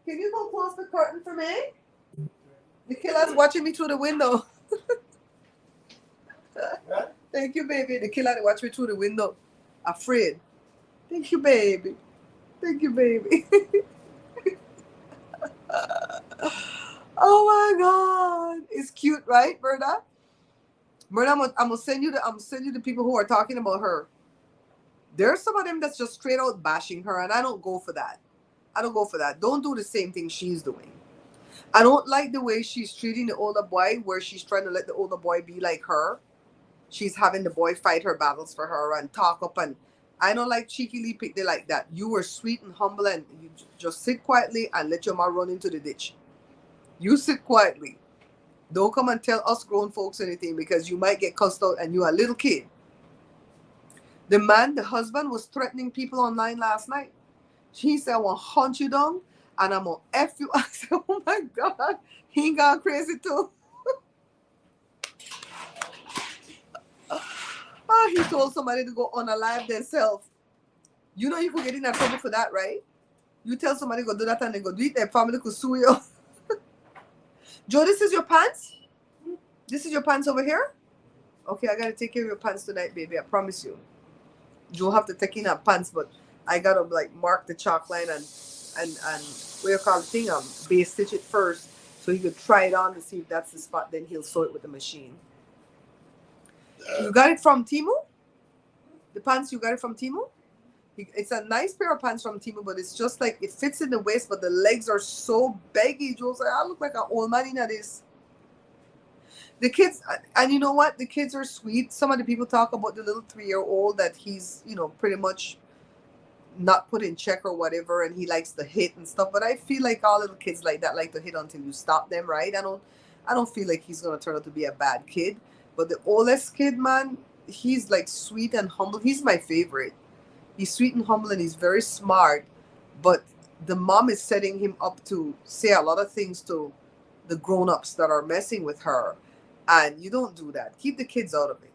can you go close the curtain for me? The killer's watching me through the window. Thank you, baby. The killer watch me through the window. Afraid. Thank you, baby. Oh my God. It's cute, right, Berta? Berta, I'm gonna send you the people who are talking about her. There's some of them that's just straight out bashing her, and I don't go for that. Don't do the same thing she's doing. I don't like the way she's treating the older boy, where she's trying to let the older boy be like her. She's having the boy fight her battles for her and talk up, and I don't like cheekily pick they like that. You were sweet and humble, and you just sit quietly and let your mom run into the ditch. You sit quietly. Don't come and tell us grown folks anything because you might get cussed out and you're a little kid. The husband, was threatening people online last night. He said, I will hunt you down and I'm going to F you. I said, oh my God, he gone crazy too. He told somebody to go unalive themselves. You know you could get in trouble for that, right? You tell somebody go do that and they go do it, their family could sue you. Joe, this is your pants? This is your pants over here? Okay, I gotta take care of your pants tonight, baby. I promise you. You'll have to take in her pants, but I gotta like mark the chalk line and what you call the thing, base stitch it first so he could try it on to see if that's the spot, then he'll sew it with the machine. You got it from Temu? The pants, you got it from Temu? It's a nice pair of pants from Temu, but it's just like it fits in the waist, but the legs are so baggy. Joe's like, I look like an old man in this. The kids, and you know what? The kids are sweet. Some of the people talk about the little 3-year-old that he's, pretty much not put in check or whatever, and he likes to hit and stuff. But I feel like all little kids like that like to hit until you stop them, right? I don't feel like he's gonna turn out to be a bad kid. But the oldest kid, man, he's like sweet and humble. He's my favorite. He's sweet and humble and he's very smart. But the mom is setting him up to say a lot of things to the grown-ups that are messing with her. And you don't do that. Keep the kids out of it.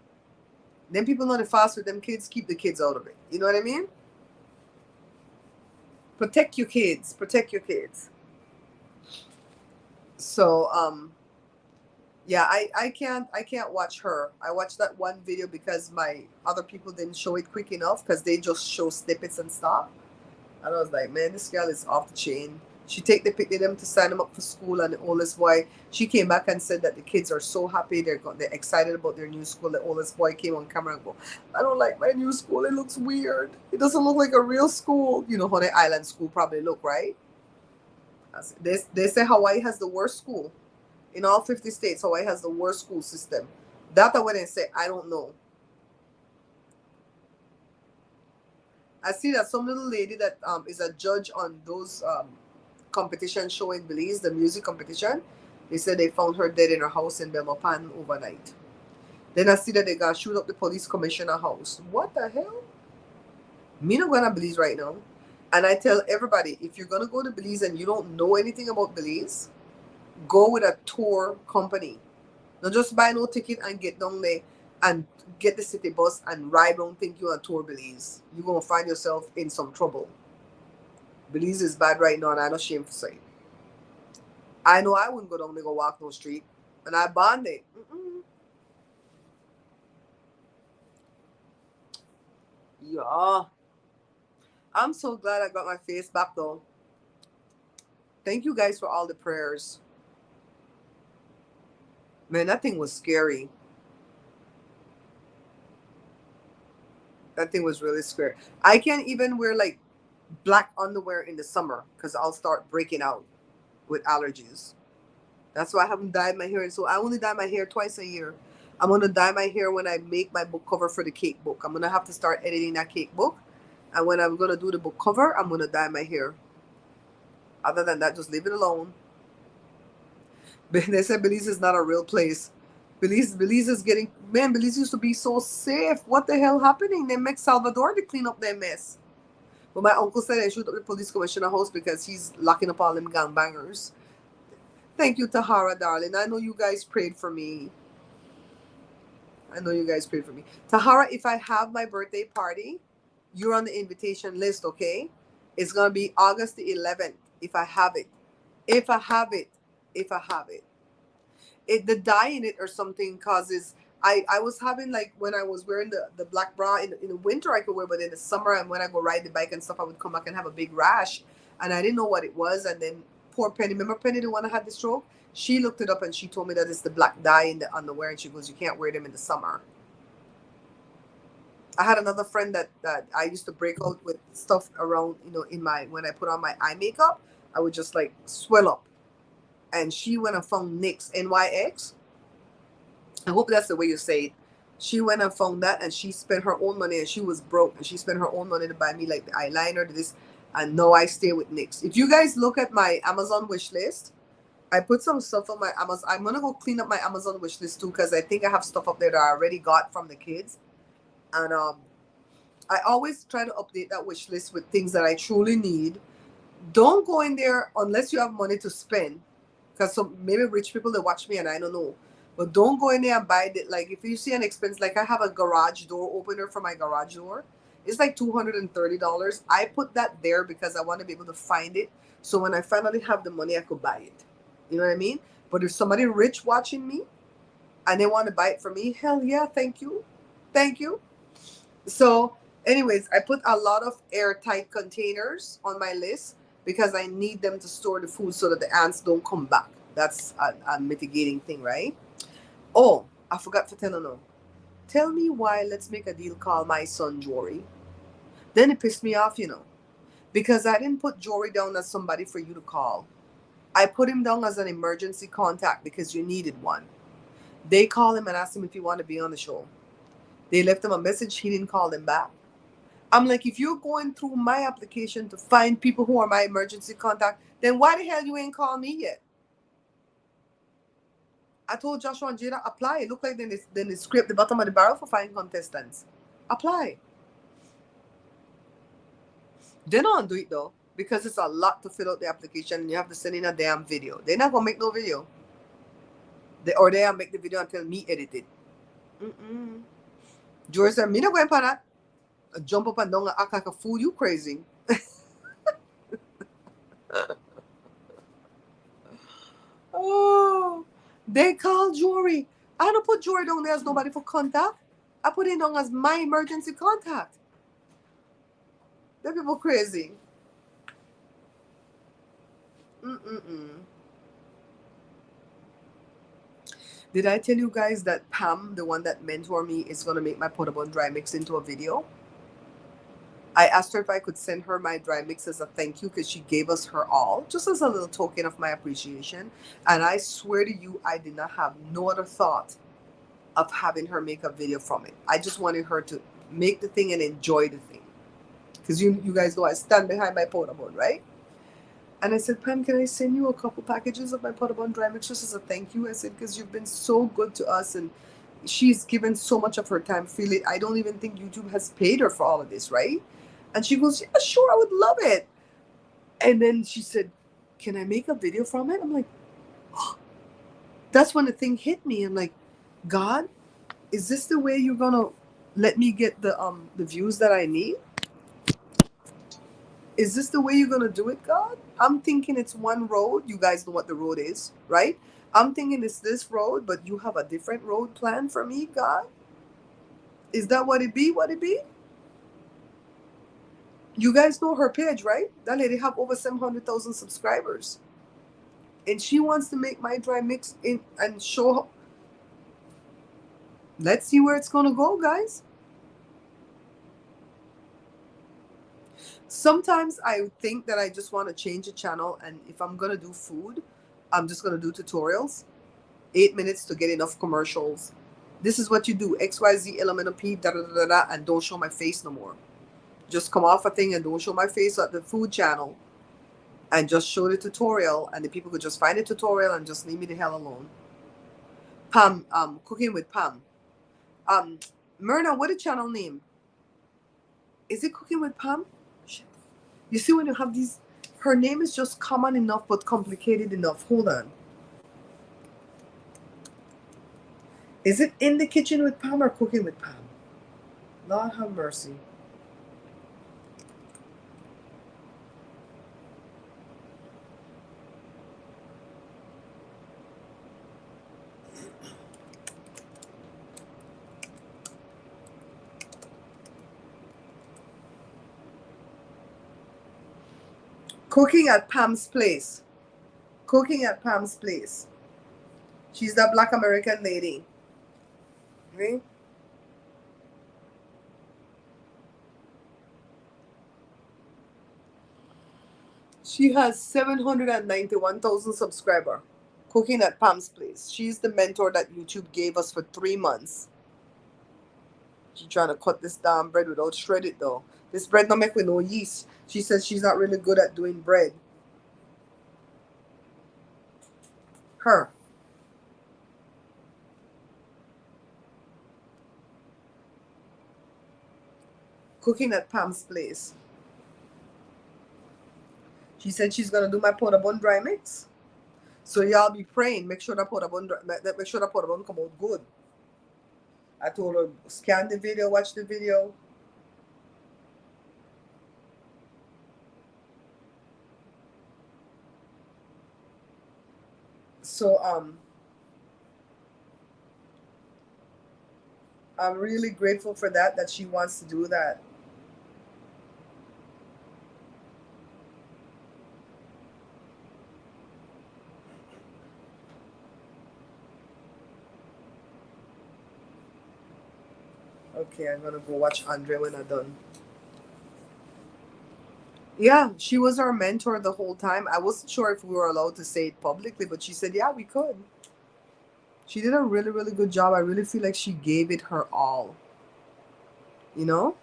Then people know the fast with them kids, keep the kids out of it. You know what I mean? Protect your kids. Protect your kids. So, yeah, I can't watch her. I watched that one video because my other people didn't show it quick enough because they just show snippets and stuff. And I was like, man, this girl is off the chain. She take the picture them to sign them up for school, and the oldest boy, she came back and said that the kids are so happy. They're excited about their new school. The oldest boy came on camera and go, I don't like my new school. It looks weird. It doesn't look like a real school. You know how the island school probably look, right? They say Hawaii has the worst school. In all 50 states, Hawaii has the worst school system. That I went and say, I don't know. I see that some little lady that is a judge on those competition show in Belize, the music competition. They said they found her dead in her house in Belmopan overnight. Then I see that they got shoot up the police commissioner house. What the hell? Me not gonna Belize right now. And I tell everybody, if you're gonna go to Belize and you don't know anything about Belize, go with a tour company. Don't just buy no ticket and get down there and get the city bus and ride around think you're on tour Belize. You're gonna find yourself in some trouble. Belize is bad right now, and I'm not ashamed to say. I know I wouldn't go down there go walk no street, and I bond it. Yeah. I'm so glad I got my face back though. Thank you guys for all the prayers. Man, that thing was scary. That thing was really scary. I can't even wear like black underwear in the summer because I'll start breaking out with allergies. That's why I haven't dyed my hair. And so I only dye my hair twice a year. I'm going to dye my hair when I make my book cover for the cake book. I'm going to have to start editing that cake book. And when I'm going to do the book cover, I'm going to dye my hair. Other than that, just leave it alone. They said Belize is not a real place. Belize is getting, man, Belize used to be so safe. What the hell happening? They make Salvador to clean up their mess. But my uncle said I shoot up the police commissioner house because he's locking up all them gangbangers. Thank you, Tahara, darling. I know you guys prayed for me. Tahara, if I have my birthday party, you're on the invitation list, okay? It's going to be August the 11th, if I have it. The dye in it or something causes... I was having, like, when I was wearing the black bra, in the winter I could wear, but in the summer and when I go ride the bike and stuff, I would come back and have a big rash. And I didn't know what it was. And then poor Penny, remember Penny, the one that had the stroke? She looked it up and she told me that it's the black dye in the underwear. And she goes, you can't wear them in the summer. I had another friend that I used to break out with stuff around, when I put on my eye makeup, I would just like swell up. And she went and found NYX, NYX. I hope that's the way you say it. She went and found that and she spent her own money and she was broke and she spent her own money to buy me like the eyeliner, this, and now I stay with NYX. If you guys look at my Amazon wish list, I put some stuff on my Amazon. I'm gonna go clean up my Amazon wish list too, because I think I have stuff up there that I already got from the kids. And I always try to update that wish list with things that I truly need. Don't go in there unless you have money to spend, because some maybe rich people they watch me and I don't know. But don't go in there and buy it. Like if you see an expense, like I have a garage door opener for my garage door. It's like $230. I put that there because I want to be able to find it. So when I finally have the money, I could buy it. You know what I mean? But if somebody rich watching me and they want to buy it for me, hell yeah, thank you. Thank you. So, anyways, I put a lot of airtight containers on my list because I need them to store the food so that the ants don't come back. That's a mitigating thing, right? Oh, I forgot to tell you no. Tell me why Let's Make a Deal call my son Jory. Then it pissed me off, because I didn't put Jory down as somebody for you to call. I put him down as an emergency contact because you needed one. They called him and asked him if he wanted to be on the show. They left him a message. He didn't call them back. I'm like, if you're going through my application to find people who are my emergency contact, then why the hell you ain't called me yet? I told Joshua and Jada, apply. It looked like they scrape the bottom of the barrel for finding contestants. Apply. They don't do it though, because it's a lot to fill out the application and you have to send in a damn video. They're not gonna make no video. They'll make the video until me edit it. George said, me not going for that. Jump up and down and act like a fool. You crazy. Oh, they called Jory. I don't put Jory down there as nobody for contact. I put it down as my emergency contact. Them people crazy. Did I tell you guys that Pam, the one that mentored me, is going to make my potable dry mix into a video? I asked her if I could send her my dry mix as a thank you because she gave us her all, just as a little token of my appreciation. And I swear to you, I did not have no other thought of having her make a video from it. I just wanted her to make the thing and enjoy the thing. Because you guys know I stand behind my potable, right? And I said, Pam, can I send you a couple packages of my potable dry mix just as a thank you? I said, because you've been so good to us and she's given so much of her time freely. I don't even think YouTube has paid her for all of this, right? And she goes, yeah, sure, I would love it. And then she said, can I make a video from it? I'm like, oh. That's when the thing hit me. I'm like, God, is this the way you're gonna let me get the views that I need? Is this the way you're gonna do it, God? I'm thinking it's one road. You guys know what the road is, right? I'm thinking it's this road, but you have a different road planned for me, God? Is that what it be? What it be? You guys know her page, right? That lady have over 700,000 subscribers. And she wants to make my dry mix in and show her. Let's see where it's going to go, guys. Sometimes I think that I just want to change the channel. And if I'm going to do food, I'm just going to do tutorials. 8 minutes to get enough commercials. This is what you do. XYZ, Elemental P, da da da da, and don't show my face no more. Just come off a thing and don't show my face at the food channel. And just show the tutorial, and the people could just find the tutorial and just leave me the hell alone. Pam, Cooking with Pam. Myrna, what the channel name? Is it Cooking with Pam? Shit. You see when you have these, her name is just common enough but complicated enough. Hold on. Is it In the Kitchen with Pam or Cooking with Pam? Lord have mercy. Cooking at Pam's Place. Cooking at Pam's Place. She's that Black American lady. Right? She has 791,000 subscribers. Cooking at Pam's Place. She's the mentor that YouTube gave us for 3 months. She's trying to cut this damn bread without shred it though. This bread not make with no yeast. She says she's not really good at doing bread. Her. Cooking at Pam's place. She said she's gonna do my porta bun dry mix. So y'all be praying. Make sure that porta bun come out good. I told her scan the video, watch the video. So I'm really grateful for that she wants to do that. Okay, I'm gonna go watch Andre when I'm done. Yeah, she was our mentor the whole time. I wasn't sure if we were allowed to say it publicly, but she said, yeah, we could. She did a really, really good job. I really feel like she gave it her all. You know?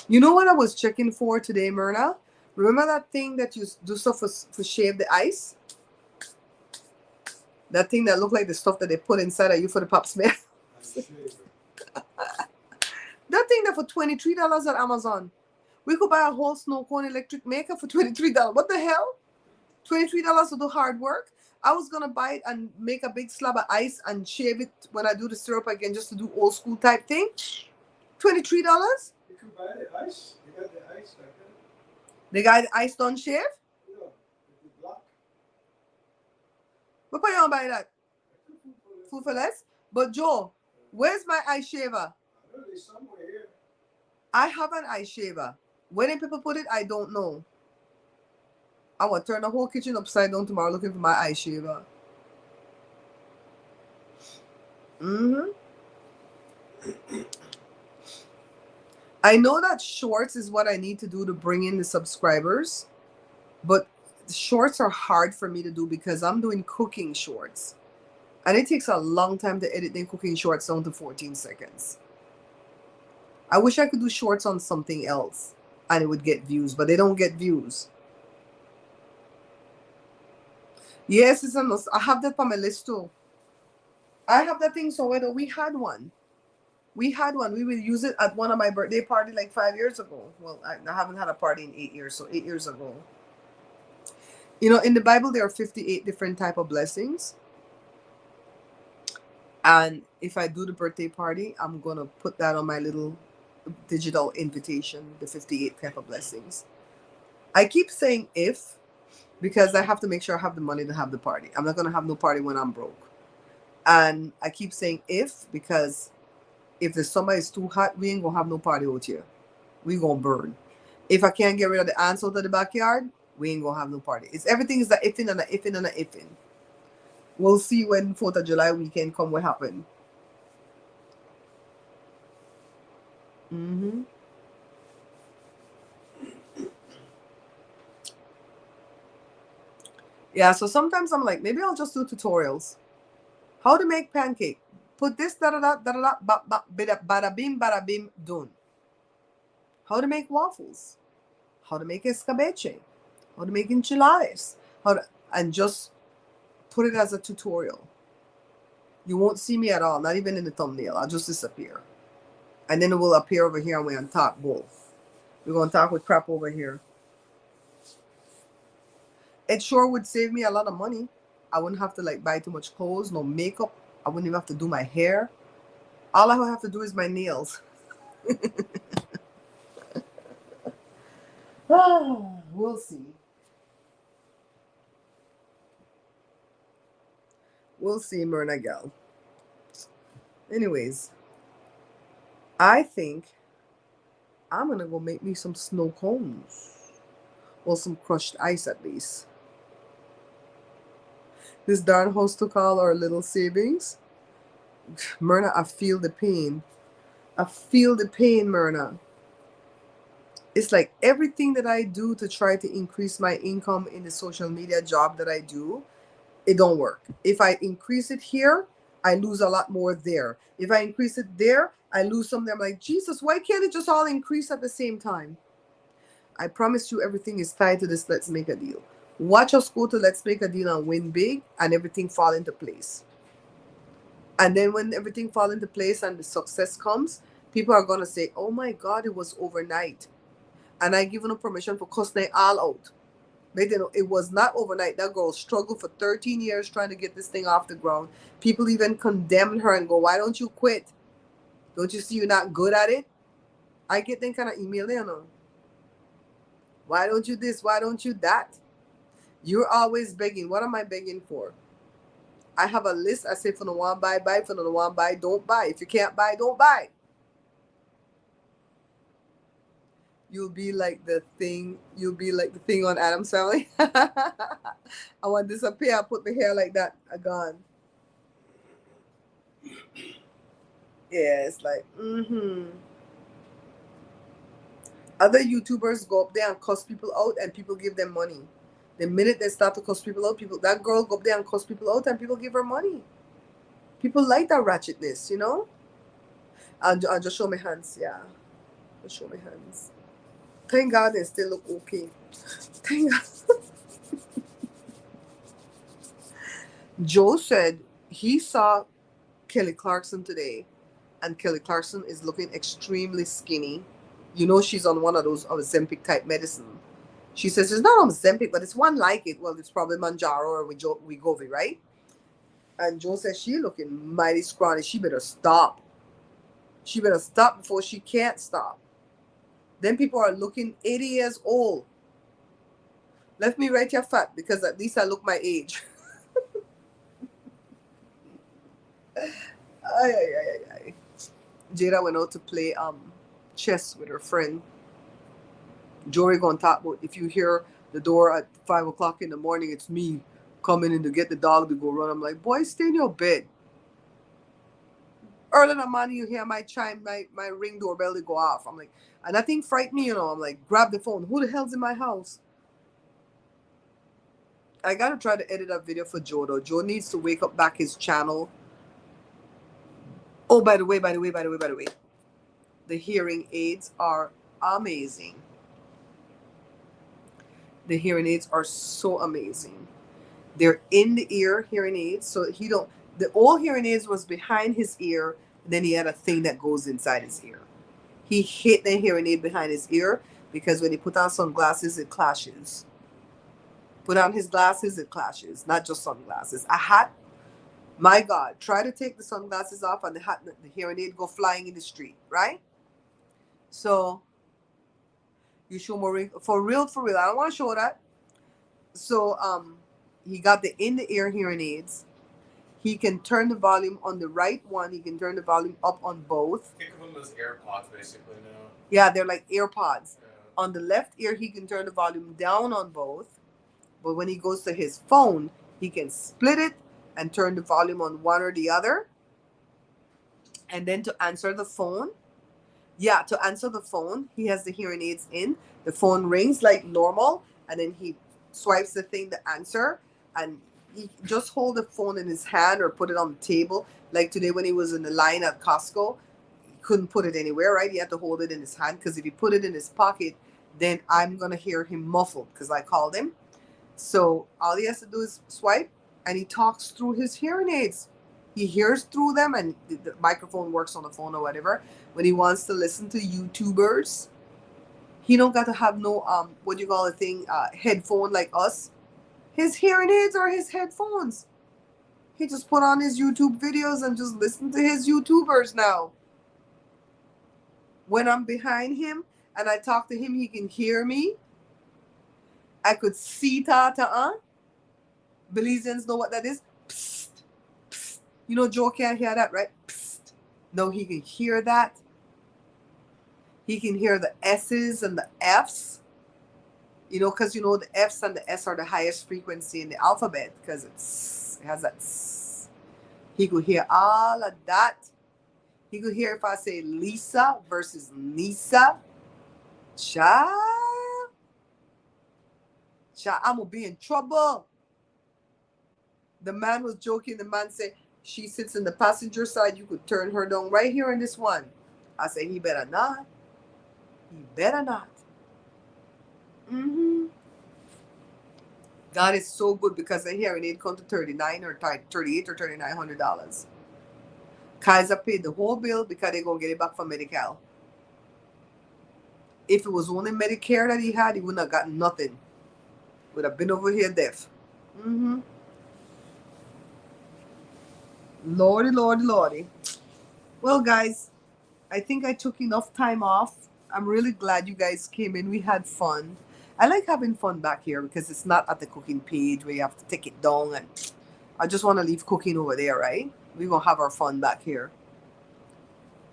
You know what I was checking for today, Myrna? Remember that thing that you do stuff for shave the ice? That thing that looked like the stuff that they put inside of you for the pop smear? That thing that for $23 at Amazon. We could buy a whole snow cone electric maker for $23. What the hell? $23 to do hard work? I was gonna buy it and make a big slab of ice and shave it when I do the syrup again, just to do old school type thing. $23? You can buy the ice. You got the ice like that. The guy the ice don't shave? Yeah, it's black. Where can you buy that? Food for less? But Joe, where's my ice shaver? I know there's somewhere here. I have an ice shaver. Where did people put it? I don't know. I want to turn the whole kitchen upside down tomorrow looking for my ice shaver. I know that shorts is what I need to do to bring in the subscribers, but shorts are hard for me to do because I'm doing cooking shorts. And it takes a long time to edit the cooking shorts down to 14 seconds. I wish I could do shorts on something else and it would get views, but they don't get views. Yes, it's a must. I have that on my list too. I have that thing somewhere. We had one. We would use it at one of my birthday party like 5 years ago. Well, I haven't had a party in 8 years, so 8 years ago. You know, in the Bible, there are 58 different type of blessings. And if I do the birthday party, I'm going to put that on my little digital invitation, the 58 type of blessings. I keep saying if, because I have to make sure I have the money to have the party. I'm not going to have no party when I'm broke. And I keep saying if, because if the summer is too hot, we ain't going to have no party out here. We going to burn. If I can't get rid of the ants out of the backyard, we ain't going to have no party. It's everything is a ifing and a ifing and a ifing. We'll see when 4th of July weekend come what happen. Yeah, so sometimes I'm like, maybe I'll just do tutorials. How to make pancake. Put this, da-da-da, da-da-da, bada-bim, bada-bim, done. How to make waffles. How to make escabeche. How to make enchiladas. And just put it as a tutorial. You won't see me at all, not even in the thumbnail. I'll just disappear. And then it will appear over here and we're on top both. We're going to talk with crap over here. It sure would save me a lot of money. I wouldn't have to like buy too much clothes, no makeup. I wouldn't even have to do my hair. All I would have to do is my nails. We'll see. We'll see, Myrna Gal. Anyways, I think I'm going to go make me some snow cones. Or some crushed ice at least. This darn house took all our little savings. Myrna, I feel the pain. I feel the pain, Myrna. It's like everything that I do to try to increase my income in the social media job that I do, it don't work. If I increase it here, I lose a lot more there. If I increase it there, I lose something. I'm like, Jesus, why can't it just all increase at the same time? I promise you everything is tied to this let's make a deal. Watch us go to Let's Make a Deal and win big, and everything fall into place. And then when everything fall into place and the success comes, people are gonna say, "Oh my God, it was overnight," and I given her permission for cuss they all out. But you know, it was not overnight. That girl struggled for 13 years trying to get this thing off the ground. People even condemned her and go, "Why don't you quit? Don't you see you're not good at it?" I get that kind of email, you know. Why don't you this? Why don't you that? You're always begging. What am I begging for? I have a list. I say, for the one buy, buy. For the one buy, don't buy. If you can't buy, don't buy. You'll be like the thing. You'll be like the thing on Adam's Family. I want to disappear. I put my hair like that. I gone. Yeah, it's like, Other YouTubers go up there and cuss people out, and people give them money. The minute they start to cuss people out, that girl go up there and cuss people out, and people give her money. People like that ratchetness, you know. I'll just show my hands. Yeah, just show my hands. Thank God they still look okay. Thank God. Joe said he saw Kelly Clarkson today, and Kelly Clarkson is looking extremely skinny. You know, she's on one of those Ozempic type medicine. She says it's not Ozempic, but it's one like it. Well, it's probably Manjaro or Wegovy, right? And Joe says she looking mighty scrawny. She better stop. She better stop before she can't stop. Then people are looking 80 years old. Let me write you fat because at least I look my age. Ay, ay, ay, ay, ay. Jada went out to play chess with her friend. Jory gonna talk about if you hear the door at 5 o'clock in the morning, it's me coming in to get the dog to go run. I'm like, boy, stay in your bed. Early in the morning, you hear my chime, my ring doorbell to go off. I'm like, and that thing frightened me, you know. I'm like, grab the phone. Who the hell's in my house? I gotta try to edit that video for Joe though. Joe needs to wake up back his channel. Oh, by the way, the hearing aids are amazing. The hearing aids are so amazing. They're in the ear hearing aids, so he don't. The old hearing aids was behind his ear, and then he had a thing that goes inside his ear. He hid the hearing aid behind his ear because when he put on sunglasses, it clashes. Put on his glasses, it clashes. Not just sunglasses. A hat. My God, try to take the sunglasses off and the hat, the hearing aid go flying in the street, right? So you show more for real, for real. I don't want to show that. So he got the in the ear hearing aids. He can turn the volume on the right one. He can turn the volume up on both. Think of them as AirPods, basically, now. Yeah, they're like AirPods. Yeah. On the left ear, he can turn the volume down on both. But when he goes to his phone, he can split it and turn the volume on one or the other. And then to answer the phone, he has the hearing aids in. The phone rings like normal, and then he swipes the thing to answer, and he just hold the phone in his hand or put it on the table. Like today when he was in the line at Costco, he couldn't put it anywhere, right? He had to hold it in his hand because if he put it in his pocket, then I'm gonna hear him muffled because I called him. So all he has to do is swipe, and he talks through his hearing aids. He hears through them, and the microphone works on the phone or whatever. When he wants to listen to YouTubers, he don't got to have no what do you call the thing, headphone like us. His hearing aids are his headphones. He just put on his YouTube videos and just listen to his YouTubers now. When I'm behind him and I talk to him, he can hear me. I could see Tata. Belizeans know what that is. Psst, psst. You know Joe can't hear that, right? Psst. No, he can hear that. He can hear the S's and the F's. You know, because you know the F's and the S are the highest frequency in the alphabet because it has that. He could hear all of that. He could hear if I say Lisa versus Nisa. Child, I'm gonna be in trouble. The man was joking. The man said, she sits in the passenger side. You could turn her down right here in this one. I said, he better not. He better not. God is so good because the hearing aid come to $38 or $3,900. Kaiser paid the whole bill because they're gonna get it back from Medi-Cal. If it was only Medicare that he had, he wouldn't have gotten nothing. Would have been over here deaf. Mm-hmm. Lordy, lordy, lordy. Well, guys, I think I took enough time off. I'm really glad you guys came in. We had fun. I like having fun back here because it's not at the cooking page where you have to take it down, and I just want to leave cooking over there, right? We're going to have our fun back here.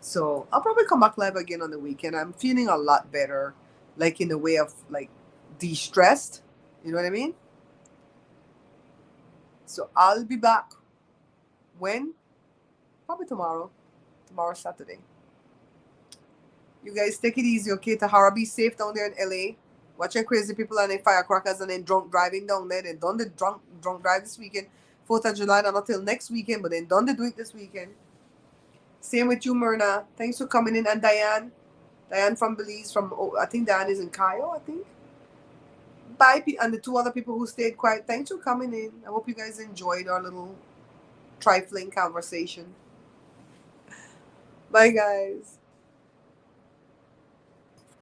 So I'll probably come back live again on the weekend. I'm feeling a lot better, like in the way of like de-stressed. You know what I mean? So I'll be back. When? Probably tomorrow. Tomorrow, Saturday. You guys take it easy, okay? Tahara, be safe down there in LA. Watching crazy people and their firecrackers and then drunk driving down there. They done the drunk drive this weekend. 4th of July, not until next weekend, but they done the do it this weekend. Same with you, Myrna. Thanks for coming in. And Diane. Diane from Belize. I think Diane is in Cayo, I think. Bye. And the 2 other people who stayed quiet. Thanks for coming in. I hope you guys enjoyed our little trifling conversation. Bye, guys.